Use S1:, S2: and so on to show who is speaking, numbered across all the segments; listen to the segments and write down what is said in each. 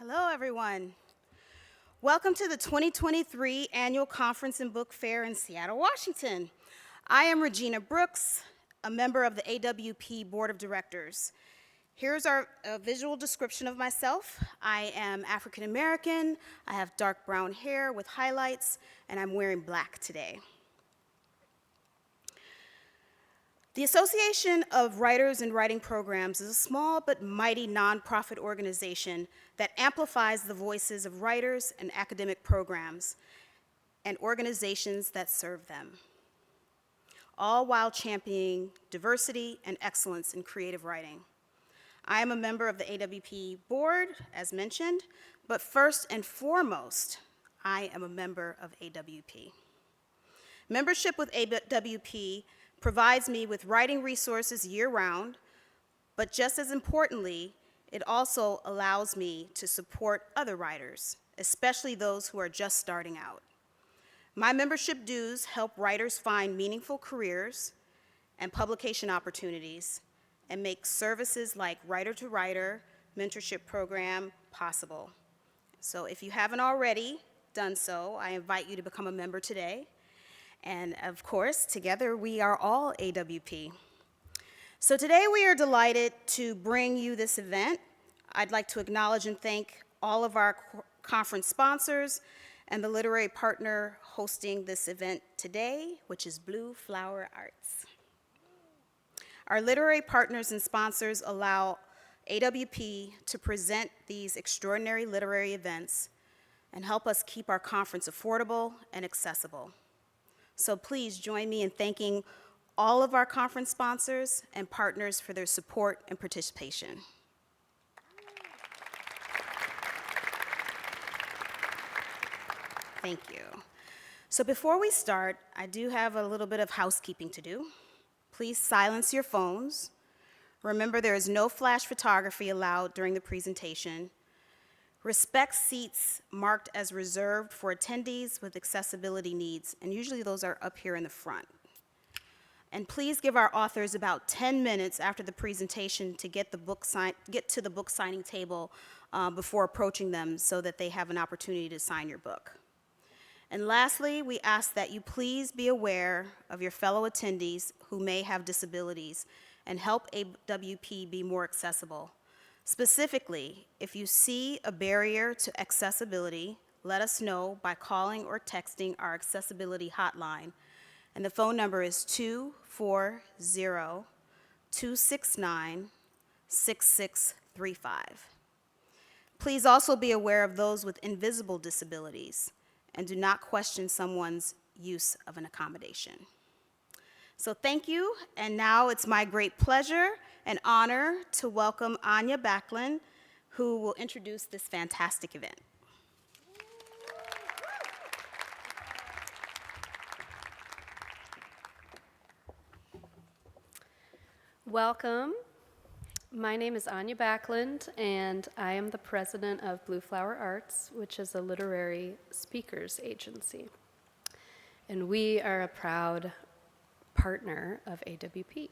S1: Hello, everyone. Welcome to the 2023 Annual Conference and Book Fair in Seattle, Washington. I am Regina Brooks, a member of the AWP Board of Directors. Here's our visual description of myself. I am African American, I have dark brown hair with highlights, and I'm wearing black today. The Association of Writers and Writing Programs is a small but mighty nonprofit organization that amplifies the voices of writers and academic programs and organizations that serve them, all while championing diversity and excellence in creative writing. I am a member of the AWP board, as mentioned, but first and foremost, I am a member of AWP. Membership with AWP provides me with writing resources year-round, but just as importantly, it also allows me to support other writers, especially those who are just starting out. My membership dues help writers find meaningful careers and publication opportunities and make services like Writer to Writer mentorship program possible. So if you haven't already done so, I invite you to become a member today. And of course, together we are all AWP. So today we are delighted to bring you this event. I'd like to acknowledge and thank all of our conference sponsors and the literary partner hosting this event today, which is Blue Flower Arts. Our literary partners and sponsors allow AWP to present these extraordinary literary events and help us keep our conference affordable and accessible. So please join me in thanking all of our conference sponsors and partners for their support and participation. Thank you. So before we start, I do have a little bit of housekeeping to do. Please silence your phones. Remember, there is no flash photography allowed during the presentation. Respect seats marked as reserved for attendees with accessibility needs, and usually those are up here in the front. And please give our authors about 10 minutes after the presentation to get to the book signing table before approaching them so that they have an opportunity to sign your book. And lastly, we ask that you please be aware of your fellow attendees who may have disabilities and help AWP be more accessible. Specifically, if you see a barrier to accessibility, let us know by calling or texting our accessibility hotline, and the phone number is 240-269-6635. Please also be aware of those with invisible disabilities, and do not question someone's use of an accommodation. So thank you, and now it's my great pleasure and honor to welcome Anya Backlund, who will introduce this fantastic event.
S2: Welcome. My name is Anya Backlund, and I am the president of Blue Flower Arts, which is a literary speakers agency. And we are a proud partner of AWP.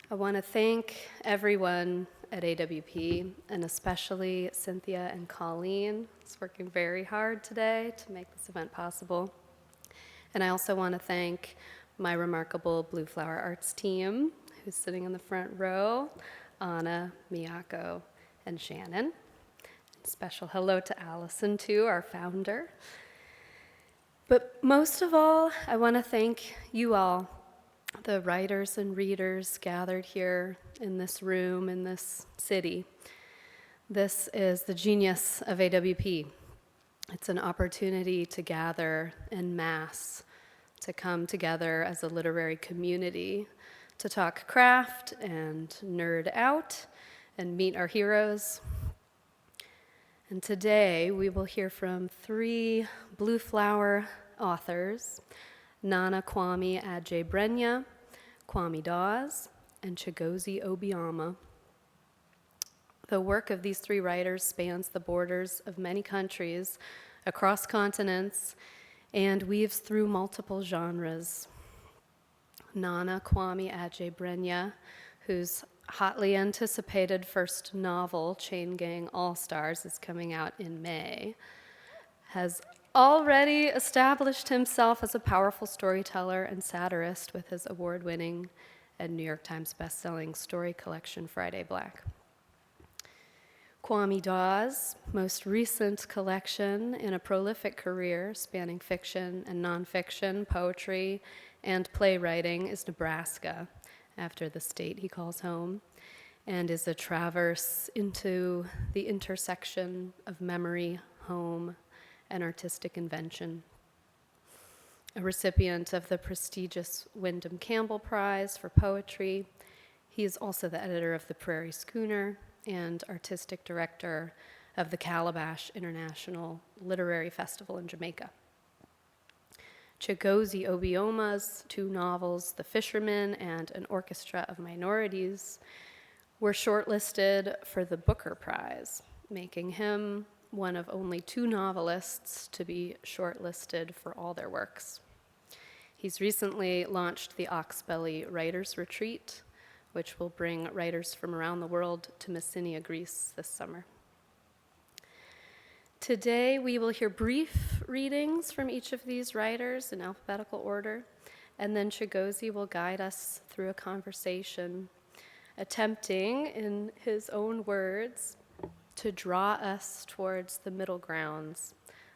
S2: I want to thank everyone at AWP, and especially Cynthia and Colleen, who's working very hard today to make this event possible. And I also want to thank my remarkable Blue Flower Arts team, who's sitting in the front row, Anna, Miyako, and Shannon. Special hello to Allison, too, our founder. But most of all, I want to thank you all, the writers and readers gathered here in this room, in this city. This is the genius of AWP. It's an opportunity to gather en masse, to come together as a literary community, to talk craft and nerd out and meet our heroes. And today we will hear from 3 Blue Flower authors, Nana Kwame Adjei-Brenyah, Kwame Dawes, and Chigozie Obioma. The work of these 3 writers spans the borders of many countries, across continents, and weaves through multiple genres. Nana Kwame Adjei-Brenyah, whose hotly anticipated first novel, Chain Gang All-Stars, is coming out in May, has already established himself as a powerful storyteller and satirist with his award-winning and New York Times bestselling story collection, Friday Black. Kwame Dawes' most recent collection in a prolific career spanning fiction and nonfiction, poetry, and playwriting is Nebraska, after the state he calls home, and is a traverse into the intersection of memory, home, and artistic invention. A recipient of the prestigious Wyndham Campbell Prize for Poetry, he is also the editor of the Prairie Schooner and artistic director of the Calabash International Literary Festival in Jamaica. Chigozie Obioma's 2 novels, The Fisherman and An Orchestra of Minorities, were shortlisted for the Booker Prize, making him one of only 2 novelists to be shortlisted for all their works. He's recently launched the Oxbelly Writers Retreat, which will bring writers from around the world to Messina, Greece this summer. Today, we will hear brief readings from each of these writers in alphabetical order, and then Chigozie will guide us through a conversation, attempting, in his own words, to draw us towards the middle grounds,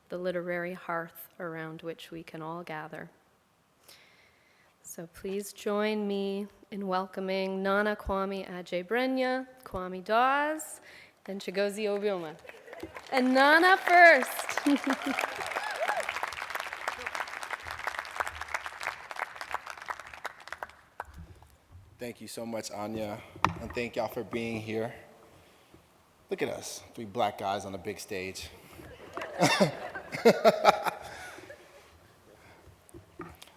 S2: the literary hearth around which we can all gather. So please join me in welcoming Nana Kwame Adjei-Brenyah, Kwame Dawes, and Chigozie Obioma. And Nana first.
S3: Thank you so much, Anya, and thank y'all for being here. Look at us, 3 black guys on a big stage.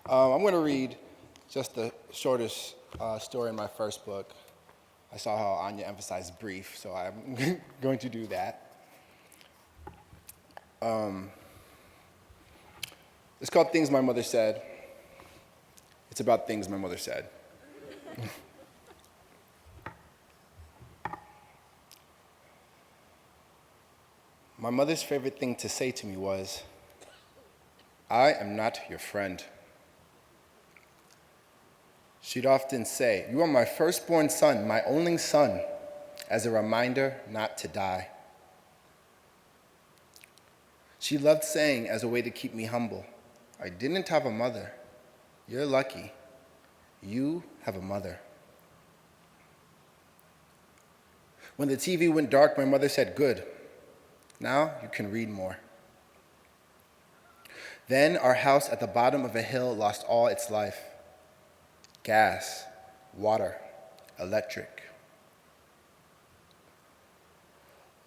S3: I'm going to read just the shortest story in my first book. I saw how Anya emphasized brief, so I'm going to do that. It's called Things My Mother Said. It's about things my mother said. My mother's favorite thing to say to me was, "I am not your friend." She'd often say, "You are my firstborn son, my only son," as a reminder not to die. She loved saying, as a way to keep me humble, "I didn't have a mother. You're lucky. You have a mother." When the TV went dark, my mother said, "Good. Now you can read more." Then our house at the bottom of a hill lost all its life. Gas, water, electric.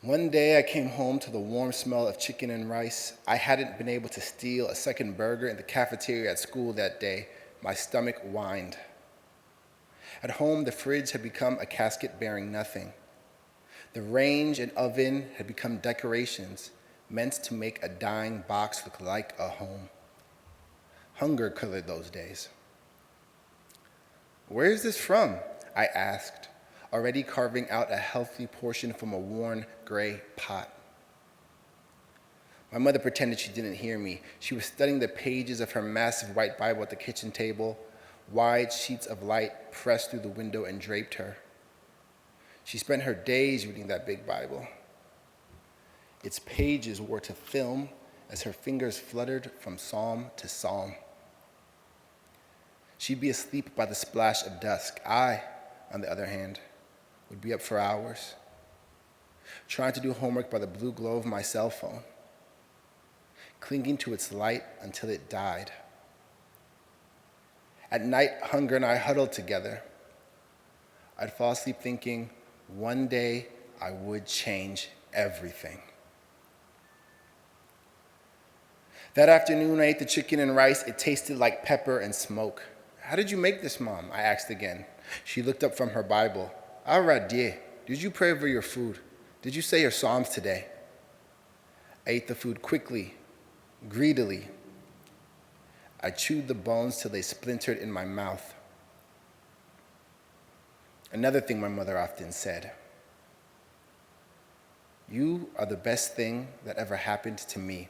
S3: One day I came home to the warm smell of chicken and rice. I hadn't been able to steal a second burger in the cafeteria at school that day. My stomach whined. At home, the fridge had become a casket bearing nothing. The range and oven had become decorations meant to make a dying box look like a home. Hunger colored those days. "Where is this from?" I asked, already carving out a healthy portion from a worn gray pot. My mother pretended she didn't hear me. She was studying the pages of her massive white Bible at the kitchen table. Wide sheets of light pressed through the window and draped her. She spent her days reading that big Bible. Its pages wore to film as her fingers fluttered from psalm to psalm. She'd be asleep by the splash of dusk. I, on the other hand, would be up for hours, trying to do homework by the blue glow of my cell phone, clinging to its light until it died. At night, hunger and I huddled together. I'd fall asleep thinking, one day I would change everything. That afternoon, I ate the chicken and rice. It tasted like pepper and smoke. "How did you make this, Mom?" I asked again. She looked up from her Bible. "Dieu, did you pray over your food? Did you say your psalms today?" I ate the food quickly, greedily. I chewed the bones till they splintered in my mouth. Another thing my mother often said, "You are the best thing that ever happened to me."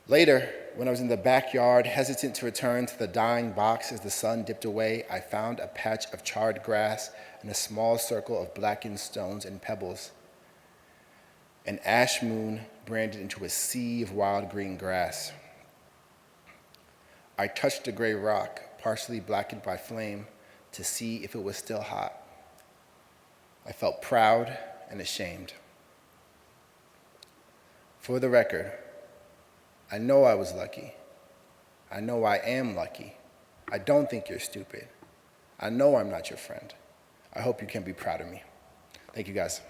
S3: Later, when I was in the backyard, hesitant to return to the dying box as the sun dipped away, I found a patch of charred grass and a small circle of blackened stones and pebbles. An ash moon branded into a sea of wild green grass. I touched a gray rock, partially blackened by flame, to see if it was still hot. I felt proud and ashamed. For the record, I know I was lucky. I know I am lucky. I don't think you're stupid. I know I'm not your friend. I hope you can be proud of me. Thank you, guys.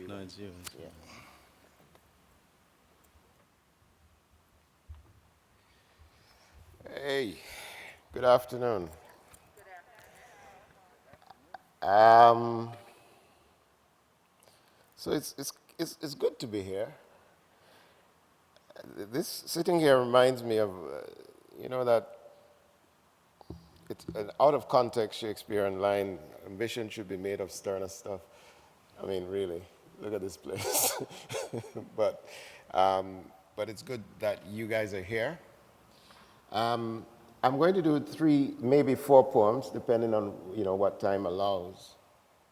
S4: No, it's yours. Yeah.
S5: Hey, good afternoon. Um, so it's good to be here. This sitting here reminds me of, that it's an out of context Shakespearean line, ambition should be made of sterner stuff. I mean, really, look at this place. but, but it's good that you guys are here. I'm going to do 3, maybe 4 poems, depending on what time allows.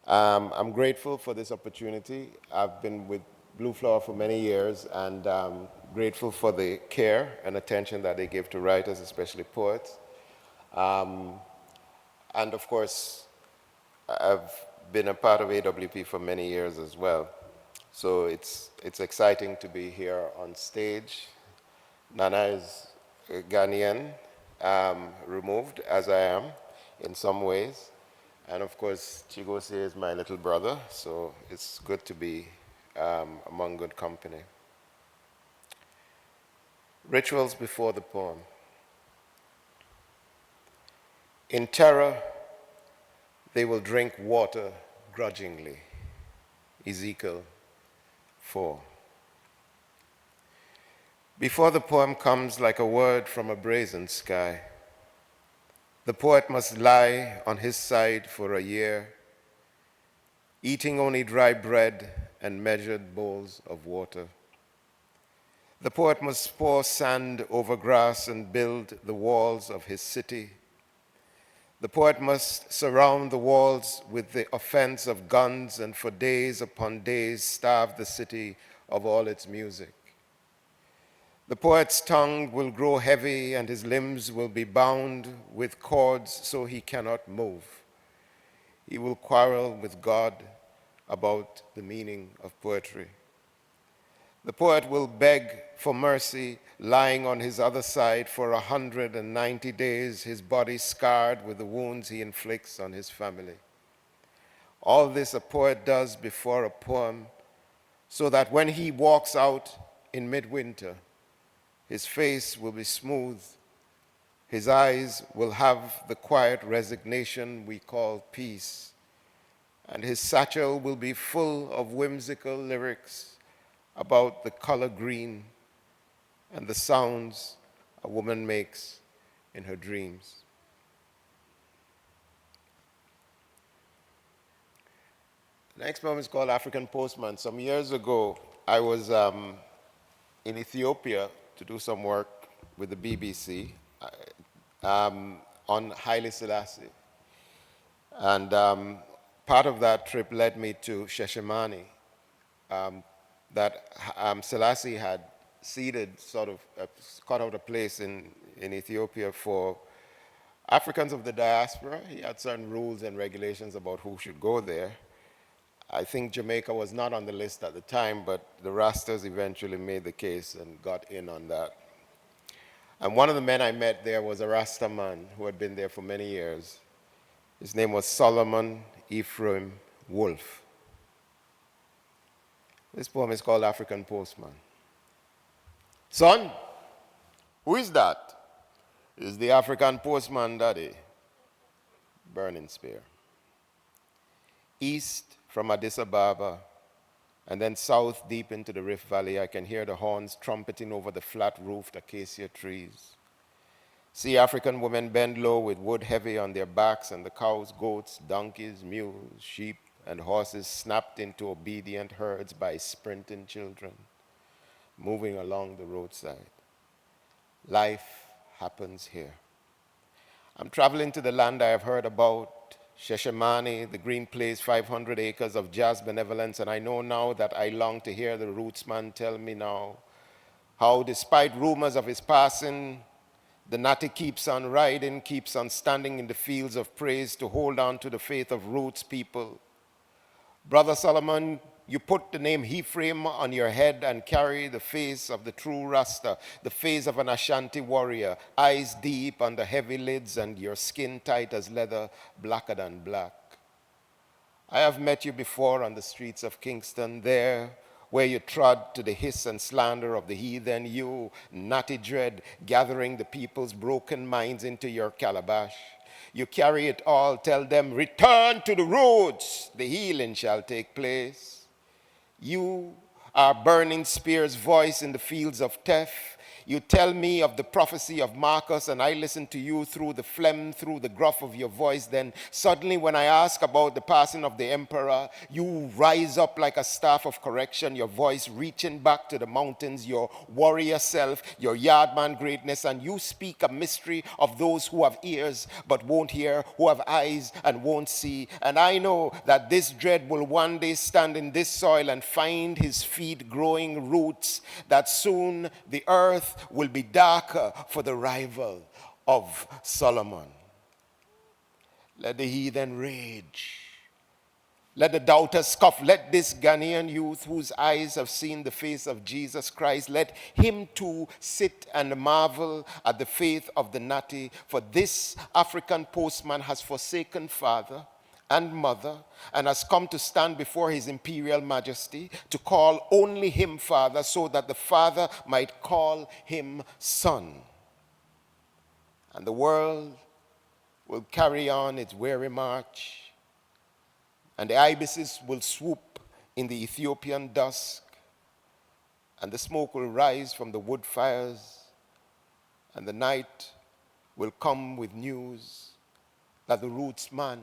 S5: I'm grateful for this opportunity. I've been with Blue Flower for many years, and grateful for the care and attention that they give to writers, especially poets. And of course, I've been a part of AWP for many years as well. So it's exciting to be here on stage. Nana is Ghanaian, removed as I am in some ways. And of course, Chigozie is my little brother, so it's good to be among good company. Rituals before the poem. In terror, they will drink water grudgingly. Ezekiel 4. Before the poem comes like a word from a brazen sky, the poet must lie on his side for a year, eating only dry bread and measured bowls of water. The poet must pour sand over grass and build the walls of his city. The poet must surround the walls with the offense of guns and for days upon days starve the city of all its music. The poet's tongue will grow heavy and his limbs will be bound with cords so he cannot move. He will quarrel with God about the meaning of poetry. The poet will beg for mercy, lying on his other side for 190 days, his body scarred with the wounds he inflicts on his family. All this a poet does before a poem, so that when he walks out in midwinter, his face will be smooth, his eyes will have the quiet resignation we call peace, and his satchel will be full of whimsical lyrics about the color green and the sounds a woman makes in her dreams. The next poem is called African Postman. Some years ago, I was in Ethiopia to do some work with the BBC on Haile Selassie. And part of that trip led me to Sheshemani, that Selassie had ceded, cut out a place in Ethiopia for Africans of the diaspora. He had certain rules and regulations about who should go there. I think Jamaica was not on the list at the time, but the Rastas eventually made the case and got in on that. And one of the men I met there was a Rasta man who had been there for many years. His name was Solomon Ephraim Wolf. This poem is called African Postman. Son, who is that? Is the African postman, Daddy. Burning spear. East from Addis Ababa, And then south, deep into the Rift Valley, I can hear the horns trumpeting over the flat-roofed acacia trees. See African women bend low with wood heavy on their backs, and the cows, goats, donkeys, mules, sheep, and horses snapped into obedient herds by sprinting children, moving along the roadside. Life happens here. I'm traveling to the land I have heard about, Sheshemani, the green place, 500 acres of jazz benevolence, and I know now that I long to hear the rootsman tell me now how, despite rumors of his passing, the Natty keeps on riding, keeps on standing in the fields of praise to hold on to the faith of roots people. Brother Solomon, you put the name Ephraim on your head and carry the face of the true Rasta, the face of an Ashanti warrior, eyes deep under heavy lids and your skin tight as leather, blacker than black. I have met you before on the streets of Kingston, there where you trod to the hiss and slander of the heathen, you, Natty Dread, gathering the people's broken minds into your calabash. You carry it all, tell them, return to the roots, the healing shall take place. You are burning spear's voice in the fields of Teph. You tell me of the prophecy of Marcus, and I listen to you through the phlegm, through the gruff of your voice. Then suddenly when I ask about the passing of the emperor, you rise up like a staff of correction, your voice reaching back to the mountains, your warrior self, your yardman greatness, and you speak a mystery of those who have ears but won't hear, who have eyes and won't see. And I know that this dread will one day stand in this soil and find his feet growing roots, that soon the earth will be darker for the rival of Solomon. Let the heathen rage. Let the doubters scoff. Let this Ghanaian youth whose eyes have seen the face of Jesus Christ, let him too sit and marvel at the faith of the Natty. For this African postman has forsaken father and mother, and has come to stand before his imperial majesty to call only him father, so that the father might call him son. And the world will carry on its weary march, and the ibises will swoop in the Ethiopian dusk, and the smoke will rise from the wood fires, and the night will come with news that the rootsman,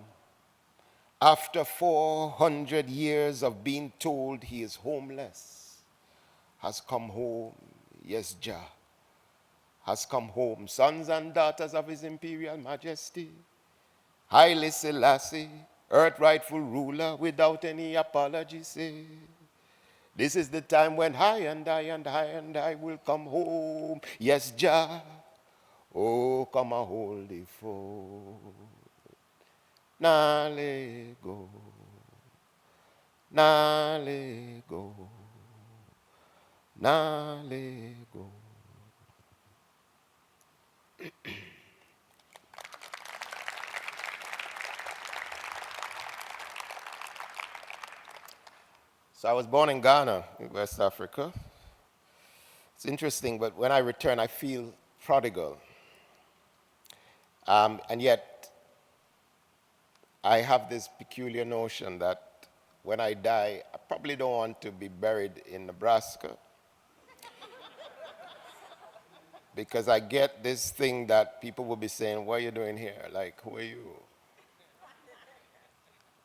S5: after 400 years of being told he is homeless, has come home. Yes, Jah has come home. Sons and daughters of his imperial majesty, Haile Selassie, earth rightful ruler, without any apology, say, this is the time when I and I and I and I will come home. Yes, Jah, oh, come and hold the fort. Nah, let go. Nah, let go. Nah, let go. So I was born in Ghana, in West Africa. It's interesting, but when I return, I feel prodigal. And yet, I have this peculiar notion that when I die, I probably don't want to be buried in Nebraska. Because I get this thing that people will be saying, what are you doing here? Like, who are you?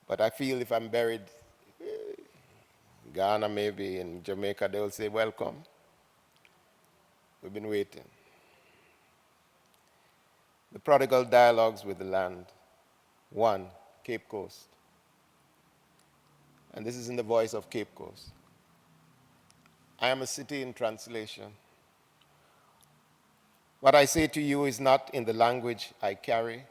S5: But I feel if I'm buried in Ghana, maybe in Jamaica, they'll say, welcome. We've been waiting. The prodigal dialogues with the land. 1, Cape Coast. And this is in the voice of Cape Coast. I am a city in translation. What I say to you is not in the language I carry.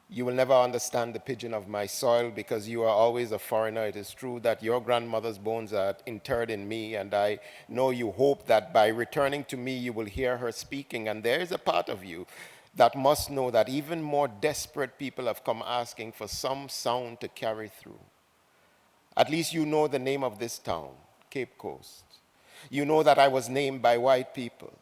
S5: You will never understand the pidgin of my soil because you are always a foreigner. It is true that your grandmother's bones are interred in me, and I know you hope that by returning to me you will hear her speaking. And there is a part of you that must know that even more desperate people have come asking for some sound to carry through. At least you know the name of this town, Cape Coast. You know that I was named by white people,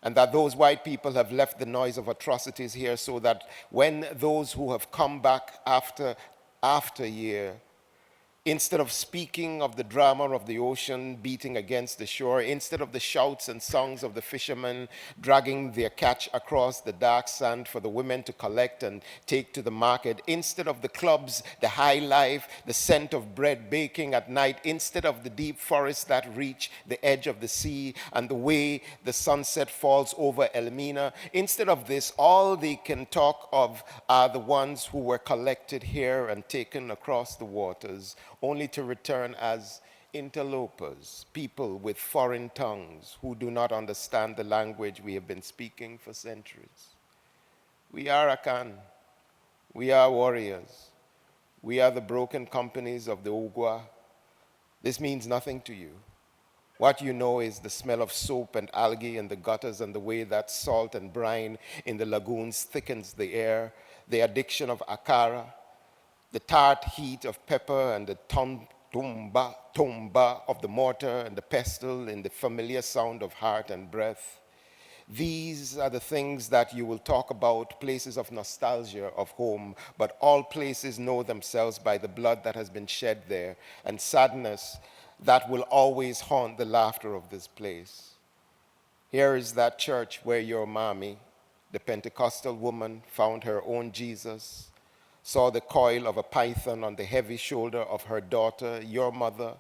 S5: and that those white people have left the noise of atrocities here so that when those who have come back after year Instead of speaking of the drama of the ocean beating against the shore, instead of the shouts and songs of the fishermen dragging their catch across the dark sand for the women to collect and take to the market, instead of the clubs, the high life, the scent of bread baking at night, instead of the deep forests that reach the edge of the sea and the way the sunset falls over Elmina, instead of this, all they can talk of are the ones who were collected here and taken across the waters, only to return as interlopers, people with foreign tongues who do not understand the language we have been speaking for centuries. We are Akan. We are warriors. We are the broken companies of the Ugwa. This means nothing to you. What you know is the smell of soap and algae in the gutters and the way that salt and brine in the lagoons thickens the air, the addiction of akara, the tart heat of pepper and the tumba of the mortar and the pestle in the familiar sound of heart and breath. These are the things that you will talk about, places of nostalgia of home, but all places know themselves by the blood that has been shed there and sadness that will always haunt the laughter of this place. Here is that church where your mommy, the Pentecostal woman, found her own Jesus, saw the coil of a python on the heavy shoulder of her daughter, your mother,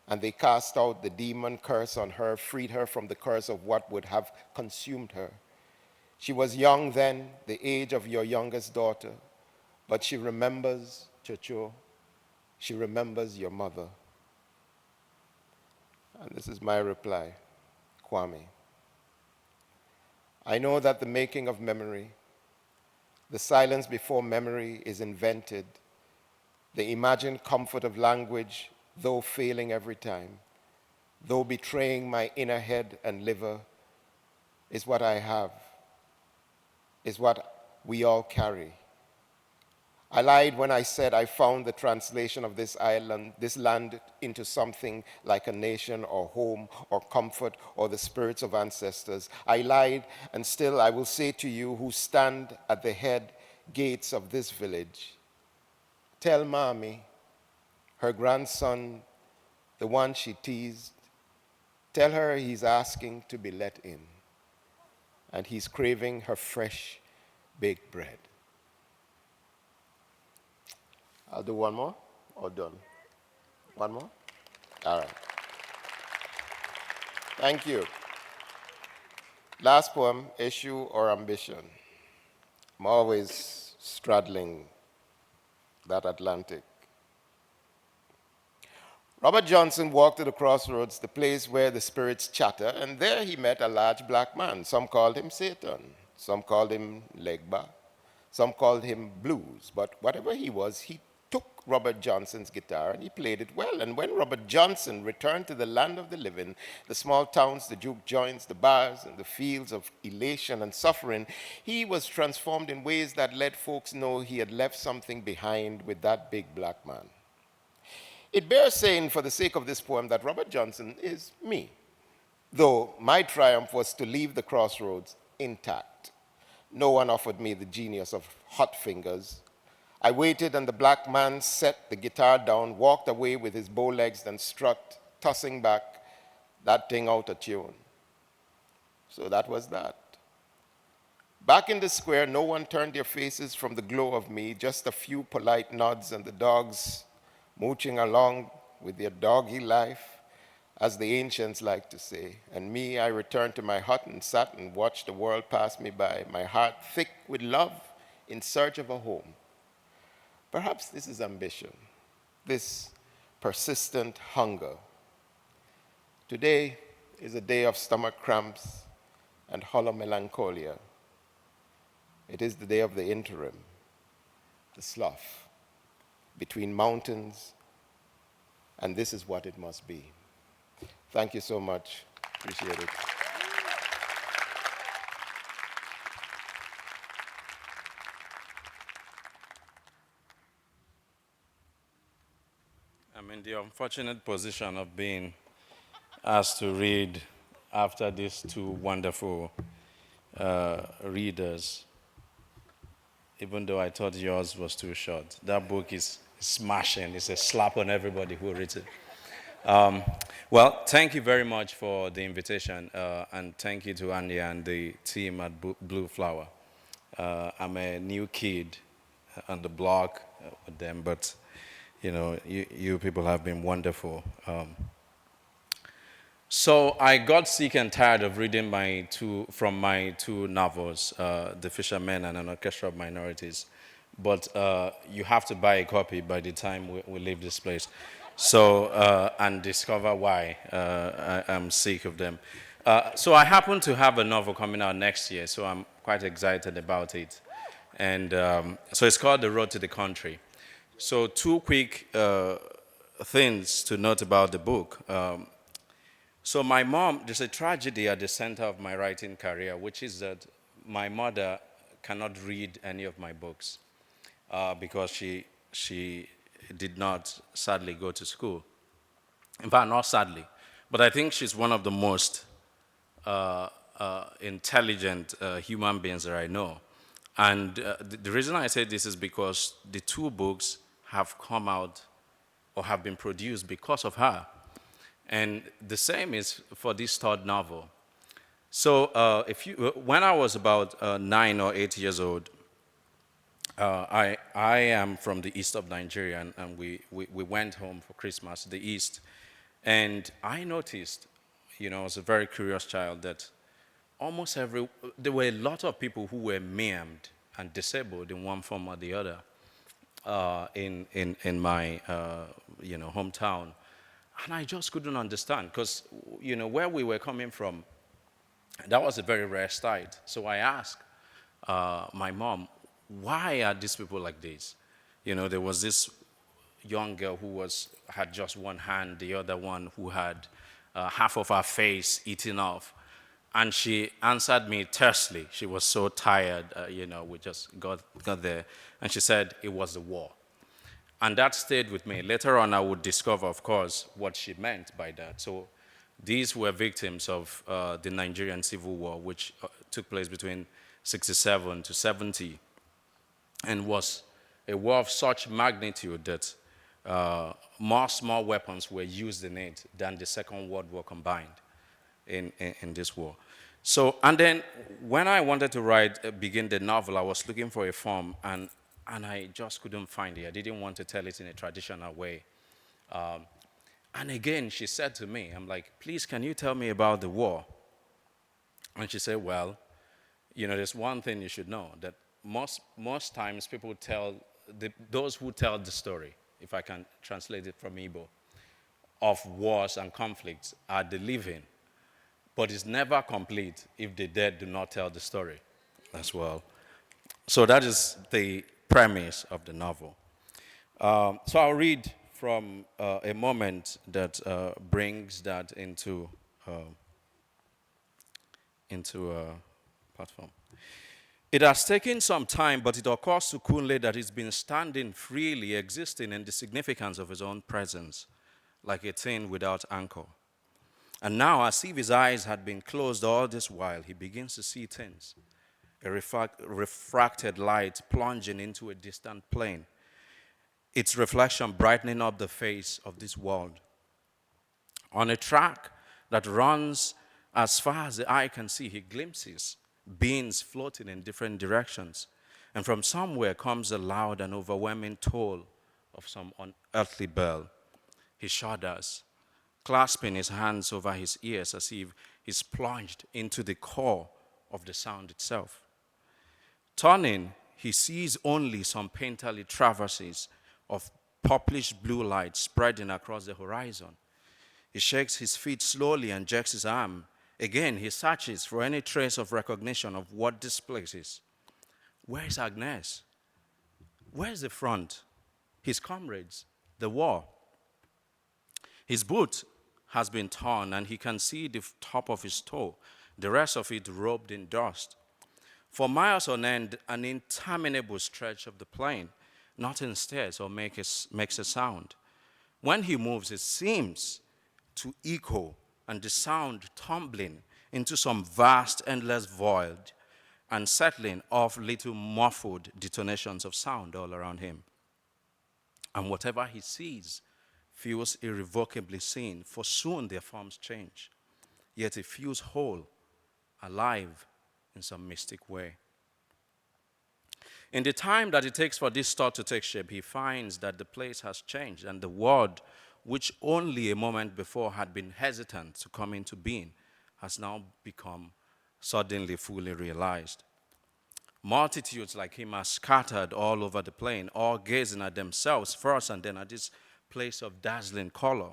S5: and they cast out the demon curse on her, freed her from the curse of what would have consumed her. She was young then, the age of your youngest daughter, but she remembers Chocho, she remembers your mother. And this is my reply, Kwame. I know that the making of memory, the silence before memory is invented, the imagined comfort of language, though failing every time, though betraying my inner head and liver, is what I have, is what we all carry. I lied when I said I found the translation of this island, this land into something like a nation or home or comfort or the spirits of ancestors. I lied, and still I will say to you who stand at the head gates of this village, tell Mommy, her grandson, the one she teased, tell her he's asking to be let in, and he's craving her fresh baked bread. I'll do one more, or done? One more? All right. Thank you. Last poem, Issue or Ambition. I'm always straddling that Atlantic. Robert Johnson walked to the crossroads, the place where the spirits chatter, and there he met a large black man. Some called him Satan, some called him Legba, some called him Blues, but whatever he was, he took Robert Johnson's guitar and he played it well. And when Robert Johnson returned to the land of the living, the small towns, the juke joints, the bars, and the fields of elation and suffering, he was transformed in ways that let folks know he had left something behind with that big black man. It bears saying for the sake of this poem that Robert Johnson is me, though my triumph was to leave the crossroads intact. No one offered me the genius of hot fingers. I waited and the black man set the guitar down, walked away with his bow legs and strut, tossing back that thing out of tune. So that was that. Back in the square, no one turned their faces from the glow of me, just a few polite nods and the dogs mooching along with their doggy life, as the ancients like to say. And me, I returned to my hut and sat and watched the world pass me by, my heart thick with love in search of a home. Perhaps this is ambition, this persistent hunger. Today is a day of stomach cramps and hollow melancholia. It is the day of the interim, the slough between mountains, and this is what it must be. Thank you so much. Appreciate it.
S4: I'm in the unfortunate position of being asked to read after these two wonderful readers, even though I thought yours was too short. That book is smashing. It's a slap on everybody who reads it. Well, thank you very much for the invitation, and thank you to Andy and the team at Blue Flower. I'm a new kid on the block with them, but you people have been wonderful. So I got sick and tired of reading my two novels, The Fishermen and An Orchestra of Minorities. But you have to buy a copy by the time we leave this place. So, and discover why I'm sick of them. So I happen to have a novel coming out next year, so I'm quite excited about it. And so it's called The Road to the Country. So two quick things to note about the book. So my mom, there's a tragedy at the center of my writing career, which is that my mother cannot read any of my books because she did not sadly go to school. In fact, not sadly, but I think she's one of the most intelligent human beings that I know. And the reason I say this is because the two books have come out or have been produced because of her. And the same is for this third novel. So when I was about 9 or 8 years old, I am from the east of Nigeria, and we went home for Christmas, the east. And I noticed, I was a very curious child, that there were a lot of people who were maimed and disabled in one form or the other in my hometown. And I just couldn't understand because, where we were coming from, that was a very rare sight. So I asked my mom, why are these people like this? There was this young girl who had just one hand, the other one who had half of her face eaten off. And she answered me tersely. She was so tired, we just got there. And she said it was the war. And that stayed with me. Later on, I would discover, of course, what she meant by that. So these were victims of the Nigerian Civil War, which took place between 67 to 70, and was a war of such magnitude that more small weapons were used in it than the Second World War combined in this war. So, and then when I wanted to begin the novel, I was looking for a form, and I just couldn't find it. I didn't want to tell it in a traditional way. And again, she said to me, I'm like, please, can you tell me about the war? And she said, well, there's one thing you should know, that most times people those who tell the story, if I can translate it from Igbo, of wars and conflicts are the living. But it's never complete if the dead do not tell the story as well. So that is the premise of the novel. So I'll read from a moment that brings that into a platform. It has taken some time, but it occurs to Kunle that he's been standing freely, existing in the significance of his own presence, like a thing without anchor. And now, as if his eyes had been closed all this while, he begins to see things. A refracted light plunging into a distant plane, its reflection brightening up the face of this world. On a track that runs as far as the eye can see, he glimpses beings floating in different directions. And from somewhere comes a loud and overwhelming toll of some unearthly bell. He shudders, clasping his hands over his ears as if he's plunged into the core of the sound itself. Turning, he sees only some painterly traverses of purplish blue light spreading across the horizon. He shakes his feet slowly and jerks his arm. Again, he searches for any trace of recognition of what this place is. Where is Agnes? Where is the front? His comrades? The war? His boot has been torn, and he can see the top of his toe, the rest of it robed in dust. For miles on end, an interminable stretch of the plain, nothing stirs or makes a sound. When he moves, it seems to echo, and the sound tumbling into some vast, endless void and settling off little muffled detonations of sound all around him. And whatever he sees feels irrevocably seen, for soon their forms change. Yet he feels whole, alive in some mystic way. In the time that it takes for this thought to take shape, he finds that the place has changed, and the word, which only a moment before had been hesitant to come into being, has now become suddenly fully realized. Multitudes like him are scattered all over the plain, all gazing at themselves first and then at this place of dazzling color.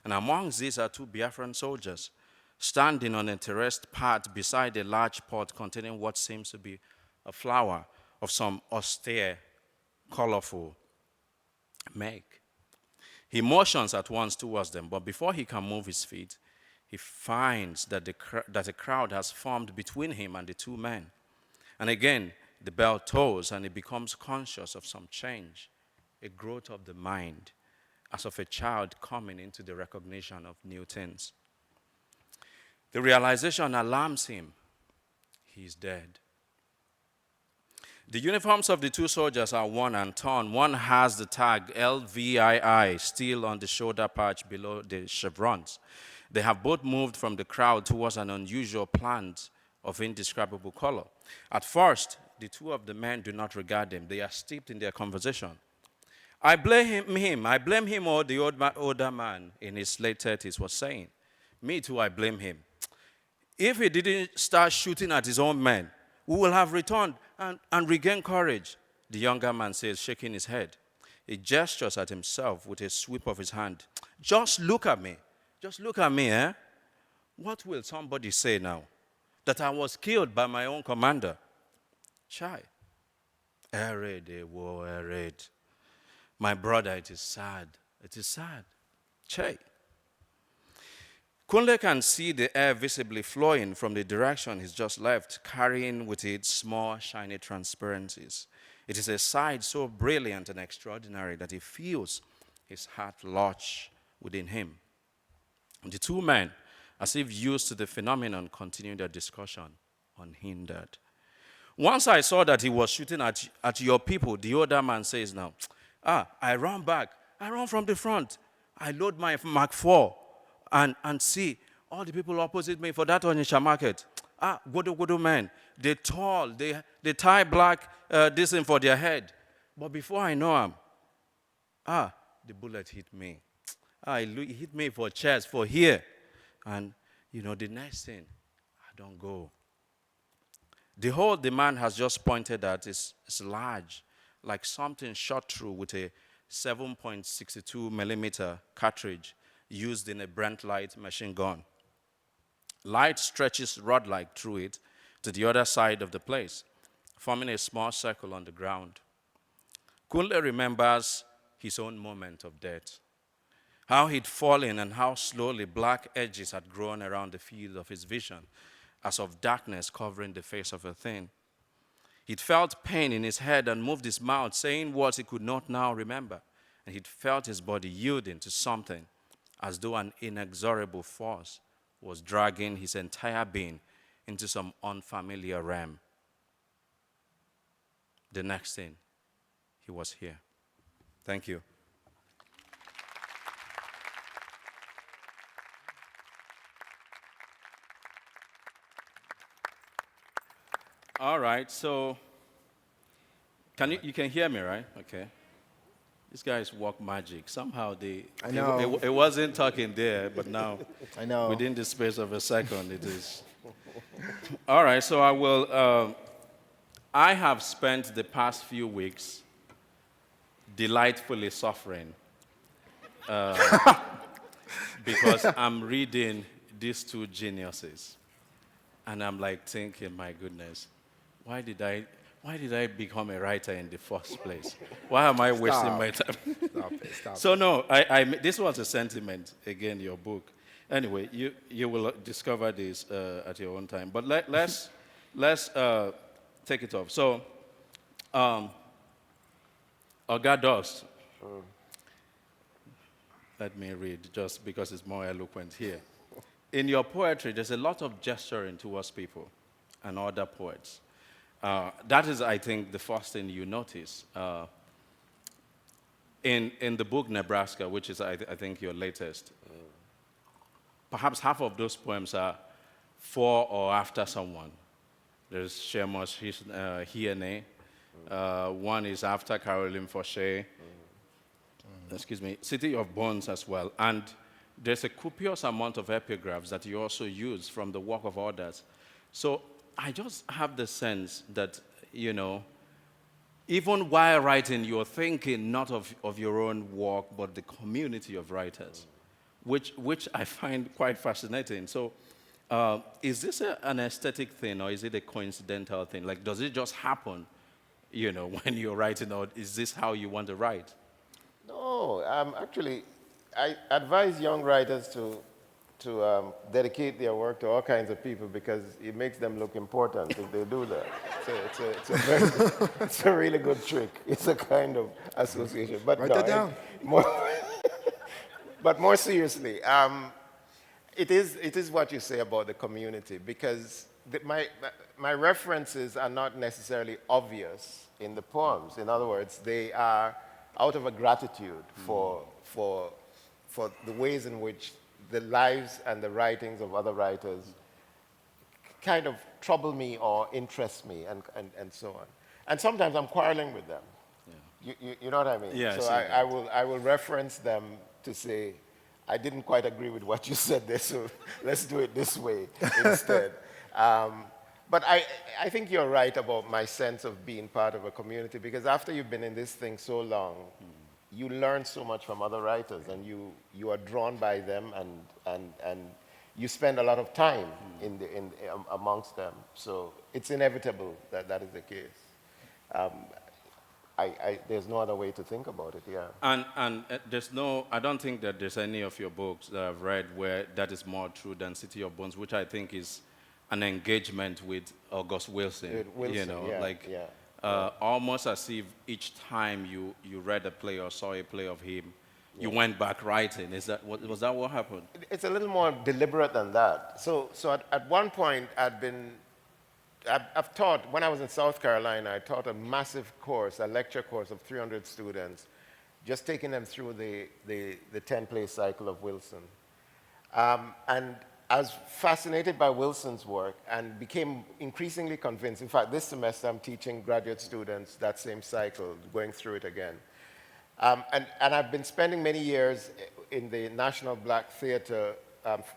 S4: And amongst these are two Biafran soldiers, standing on a terraced path beside a large pot containing what seems to be a flower of some austere, colorful make. He motions at once towards them, but before he can move his feet, he finds that a crowd has formed between him and the two men. And again, the bell tolls, and he becomes conscious of some change, a growth of the mind, as of a child coming into the recognition of new things. The realization alarms him. He is dead. The uniforms of the two soldiers are worn and torn. One has the tag LVII still on the shoulder patch below the chevrons. They have both moved from the crowd towards an unusual plant of indescribable color. At first, the two of the men do not regard him. They are steeped in their conversation. I blame him, or the older man in his late 30s was saying. Me too, I blame him. If he didn't start shooting at his own men, we will have returned and regained courage, the younger man says, shaking his head. He gestures at himself with a sweep of his hand. Just look at me. Just look at me, eh? What will somebody say now? That I was killed by my own commander? Chai. Ered. My brother, it is sad. It is sad. Chai. Kunle can see the air visibly flowing from the direction he's just left, carrying with it small, shiny transparencies. It is a sight so brilliant and extraordinary that he feels his heart lodge within him. The two men, as if used to the phenomenon, continue their discussion unhindered. Once I saw that he was shooting at your people, the older man says now, I run back. I run from the front. I load my Mark IV and see all the people opposite me for that Onitsha market. Godo men. They tall. They tie black this thing for their head. But before I know him, the bullet hit me. It hit me for chest, for here. And, the next thing, I don't go. The hole the man has just pointed at is large, like something shot through with a 7.62 millimeter cartridge used in a Brent light machine gun. Light stretches rod-like through it to the other side of the place, forming a small circle on the ground. Kunle remembers his own moment of death, how he'd fallen and how slowly black edges had grown around the field of his vision, as of darkness covering the face of a thing. He'd felt pain in his head and moved his mouth, saying words he could not now remember, and he'd felt his body yielding to something, as though an inexorable force was dragging his entire being into some unfamiliar realm. The next thing, he was here. Thank you. All right, so you can hear me, right? Okay. These guys work magic. Somehow
S3: I know.
S4: It wasn't talking there, but now
S3: I know.
S4: within the space of a second it is. All right, so I will. I have spent the past few weeks delightfully suffering because I'm reading these two geniuses, and I'm like thinking, my goodness, why did I become a writer in the first place? Why am I wasting my time?
S3: Stop.
S4: So no, this was a sentiment, again, your book. Anyway, you will discover this at your own time. But let's take it off. So, Oga Dawes, let me read, just because it's more eloquent here. In your poetry, there's a lot of gesturing towards people and other poets. That is, I think, the first thing you notice. in the book Nebraska, which is, I think, your latest, perhaps half of those poems are for or after someone. There's Sheamus Hiene. One is after Caroline Fauché. Excuse me, City of Bones as well. And there's a copious amount of epigraphs that you also use from the work of others. So I just have the sense that, even while writing, you're thinking not of your own work, but the community of writers, which I find quite fascinating. So is this an aesthetic thing, or is it a coincidental thing? Like, does it just happen, when you're writing, or is this how you want to write?
S5: No, actually, I advise young writers to dedicate their work to all kinds of people because it makes them look important if they do that. It's a really good trick. It's a kind of association. But
S3: Write that down.
S5: But more seriously, it is what you say about the community because my references are not necessarily obvious in the poems. In other words, they are out of a gratitude for the ways in which the lives and the writings of other writers kind of trouble me or interest me and so on. And sometimes I'm quarreling with them. Yeah. You know what I mean?
S4: Yeah,
S5: so I will reference them to say, I didn't quite agree with what you said there, so let's do it this way instead. But I think you're right about my sense of being part of a community because after you've been in this thing so long, you learn so much from other writers and you are drawn by them and you spend a lot of time amongst them. So it's inevitable that is the case. There's no other way to think about it, yeah.
S4: And I don't think that there's any of your books that I've read where that is more true than City of Bones, which I think is an engagement with August Wilson. Almost as if each time you read a play or saw a play of him, you went back writing. Was that what happened?
S5: It's a little more deliberate than that. So at one point I've taught, when I was in South Carolina, I taught a massive course, a lecture course of 300 students, just taking them through the 10-play cycle of Wilson. And I was fascinated by Wilson's work and became increasingly convinced. In fact, this semester I'm teaching graduate students that same cycle, going through it again. And I've been spending many years in the National Black Theatre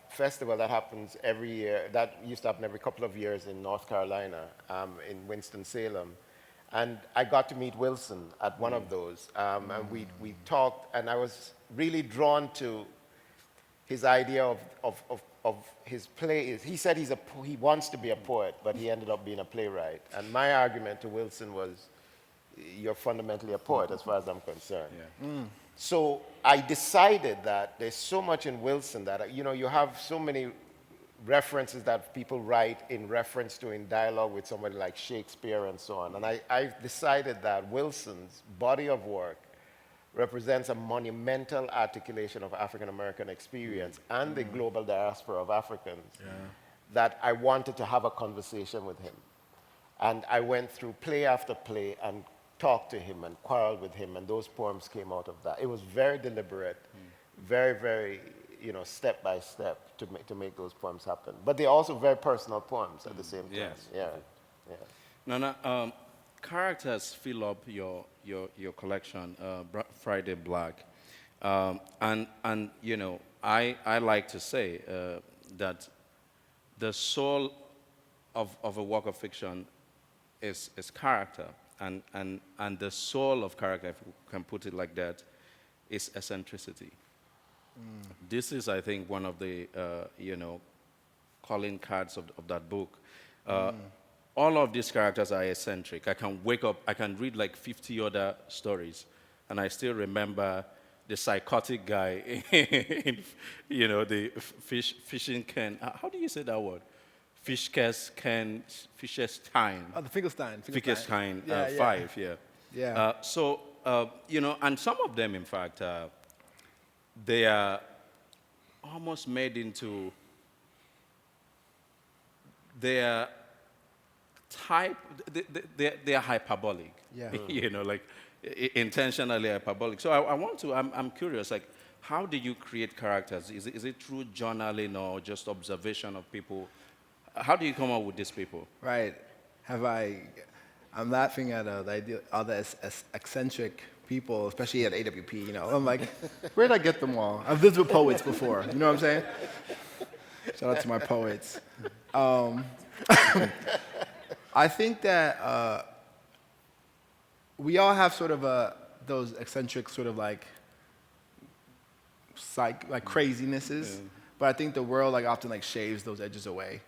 S5: Festival that happens every year. That used to happen every couple of years in North Carolina, in Winston-Salem. And I got to meet Wilson at one of those. And we talked, and I was really drawn to his idea of his play. He said he wants to be a poet, but he ended up being a playwright. And my argument to Wilson was, you're fundamentally a poet as far as I'm concerned. Yeah. So I decided that there's so much in Wilson that, you have so many references that people write in reference to in dialogue with somebody like Shakespeare and so on. And I decided that Wilson's body of work represents a monumental articulation of African American experience and the global diaspora of Africans that I wanted to have a conversation with him. And I went through play after play and talked to him and quarreled with him, and those poems came out of that. It was very deliberate, very, very, step by step to make those poems happen. But they're also very personal poems at the same time.
S4: Yes.
S5: Yeah.
S4: Nana, characters fill up your collection, Friday Black, and I like to say that the soul of a work of fiction is character. And the soul of character, if we can put it like that, is eccentricity. This is, I think, one of the, calling cards of that book. All of these characters are eccentric. I can wake up, I can read like 50 other stories, and I still remember the psychotic guy in, the fishing can. How do you say that word? Fishestein.
S6: Oh, the Finkelstein.
S4: Finkelstein,
S6: Yeah.
S4: 5, yeah.
S6: Yeah.
S4: And some of them, in fact, they are almost made into, they are they are hyperbolic.
S3: Yeah.
S4: You know, like intentionally hyperbolic. So I'm curious, like, how do you create characters? Is it through journaling or just observation of people? How do you come up with these people?
S3: Right. I'm laughing at the idea, all the eccentric people, especially at AWP, you know. I'm like, where'd I get them all? I've lived with poets before, you know what I'm saying? Shout out to my poets. I think that we all have sort of those eccentric sort of like crazinesses, but I think the world like often like shaves those edges away,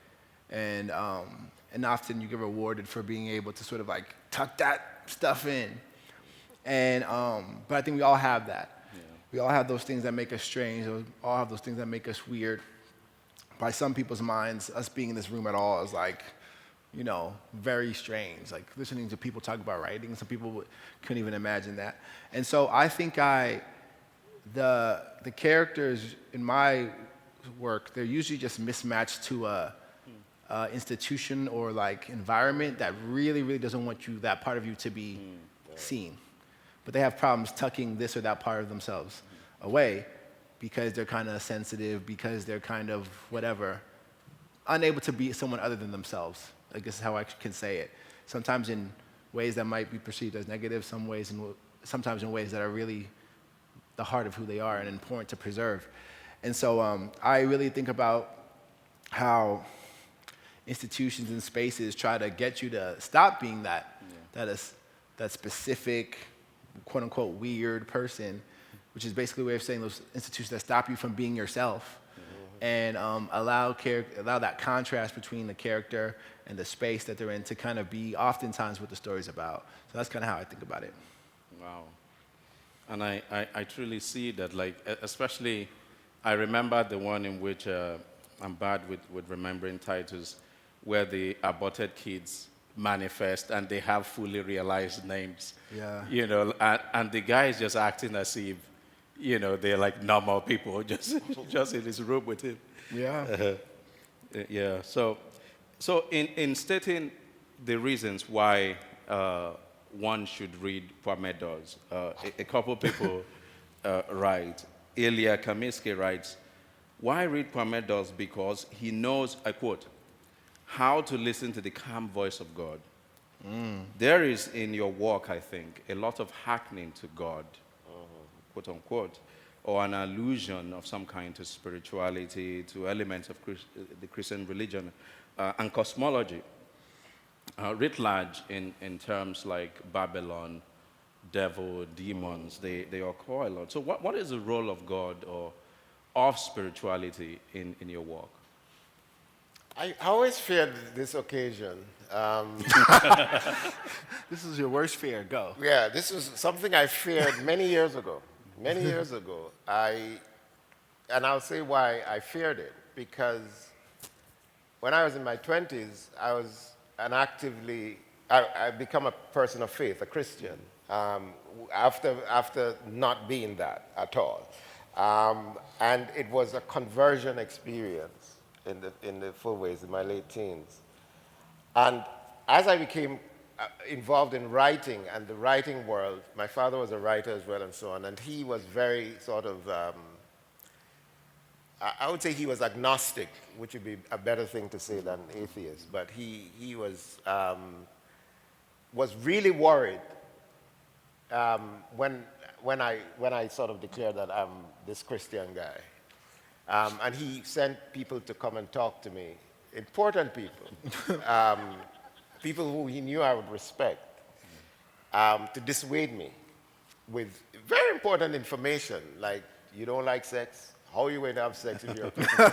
S3: and often you get rewarded for being able to sort of like tuck that stuff in, and but I think we all have that. Yeah. We all have those things that make us strange. We all have those things that make us weird. By some people's minds, us being in this room at all is like, you know, very strange. Like listening to people talk about writing, some people couldn't even imagine that. And so I think the characters in my work, they're usually just mismatched to a institution or like environment that really, really doesn't want that part of you to be seen. But they have problems tucking this or that part of themselves away because they're kind of sensitive, because they're kind of whatever, unable to be someone other than themselves. I guess is how I can say it. Sometimes in ways that might be perceived as negative, sometimes in ways that are really the heart of who they are and important to preserve. And so I really think about how institutions and spaces try to get you to stop being that specific, quote unquote, weird person, which is basically a way of saying those institutions that stop you from being yourself, and allow that contrast between the character and the space that they're in to kind of be oftentimes what the story's about. So that's kind of how I think about it.
S4: Wow. And I truly see that, like, especially, I remember the one in which I'm bad with remembering titles, where the aborted kids manifest and they have fully realized names.
S3: Yeah.
S4: You know, and the guy is just acting as if, you know, they're like normal people, just in his room with him.
S3: Yeah.
S4: Yeah. So in stating the reasons why one should read Kwame Dawes, a couple people write. Elia Kaminsky writes, "Why read Kwame Dawes? Because he knows, I quote, how to listen to the calm voice of God. There is in your work, I think, a lot of hearkening to God, quote unquote, or an allusion of some kind to spirituality, to elements of the Christian religion and cosmology, writ large in terms like Babylon, devil, demons, they occur a lot. So what is the role of God or of spirituality in your work?"
S5: I always feared this occasion.
S3: This is your worst fear. Go.
S5: Yeah, this was something I feared many years ago. Many years ago. And I'll say why I feared it. Because when I was in my 20s, I was I become a person of faith, a Christian, after not being that at all. And it was a conversion experience in the full ways in my late teens. And as I became involved in writing and the writing world, my father was a writer as well and so on, and he was very sort of, I would say he was agnostic, which would be a better thing to say than atheist, but he was really worried when I sort of declared that I'm this Christian guy. And he sent people to come and talk to me, important people, people who he knew I would respect, to dissuade me with very important information, like you don't like sex, how are you going to have sex if you're a Christian?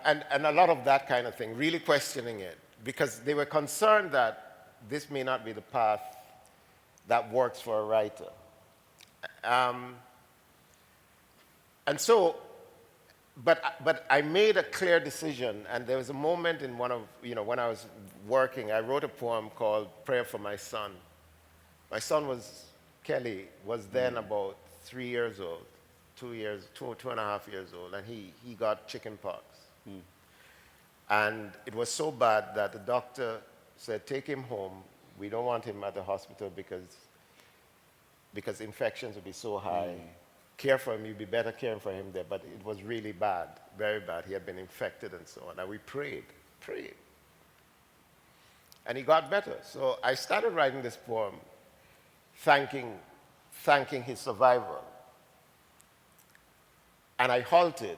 S5: And a lot of that kind of thing, really questioning it, because they were concerned that this may not be the path that works for a writer. And so, but I made a clear decision, and there was a moment in when I was working, I wrote a poem called Prayer for My Son. My son Kelly was then about 3 years old, 2.5 years old, and he got chicken pox. And it was so bad that the doctor said, take him home. We don't want him at the hospital because infections would be so high. Care for him, you'd be better caring for him there. But it was really bad, very bad. He had been infected and so on. And we prayed. And he got better. So I started writing this poem thanking his survival. And I halted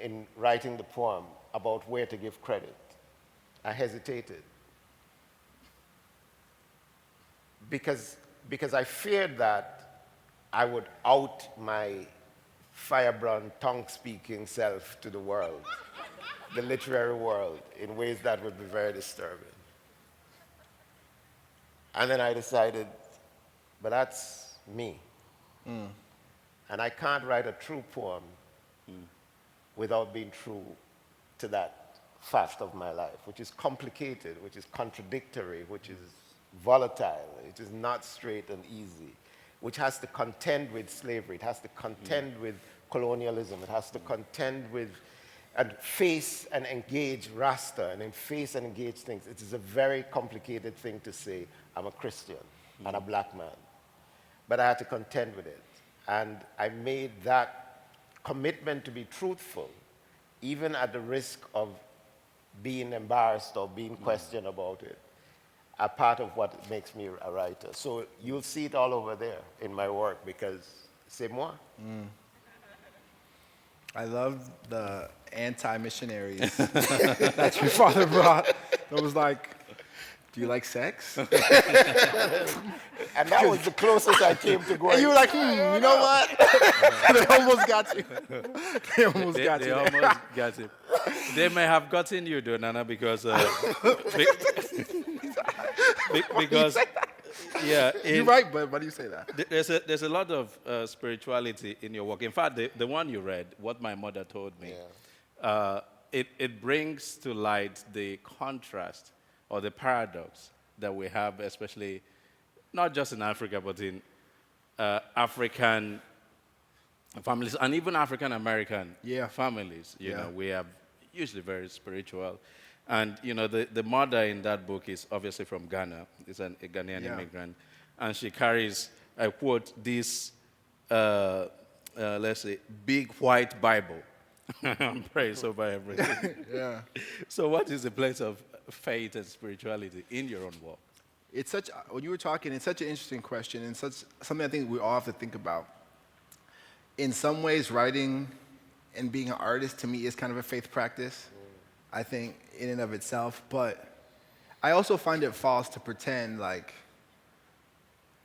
S5: in writing the poem about where to give credit. I hesitated. Because I feared that I would out my firebrand, tongue-speaking self to the world, the literary world, in ways that would be very disturbing. And then I decided, but that's me. And I can't write a true poem without being true to that fact of my life, which is complicated, which is contradictory, which is volatile, it is not straight and easy, which has to contend with slavery, it has to contend with colonialism, it has to contend with and face and engage Rasta and face and engage things. It is a very complicated thing to say, I'm a Christian and a black man. But I had to contend with it. And I made that commitment to be truthful, even at the risk of being embarrassed or being questioned about it, a part of what makes me a writer. So you'll see it all over there in my work because c'est moi.
S3: I love the anti-missionaries that your father brought. It was like, do you like sex?
S5: And that was the closest I came to going.
S3: And you were like, you know what? They almost got you. They almost got you.
S4: They almost got it. They may have gotten you, though, Nana, because because yeah,
S3: You're right, but why do you say that?
S4: there's a lot of spirituality in your work. In fact, the one you read, what my mother told me, it brings to light the contrast or the paradox that we have, especially not just in Africa, but in African families and even African American families. You know, we are usually very spiritual. And, you know, the mother in that book is obviously from Ghana. Is a Ghanaian immigrant. And she carries, I quote, this, let's say, big white Bible. And prays over everything. So what is the place of faith and spirituality in your own work?
S3: It's such, when you were talking, it's such an interesting question and something I think we all have to think about. In some ways, writing and being an artist, to me, is kind of a faith practice, I think, in and of itself. But I also find it false to pretend like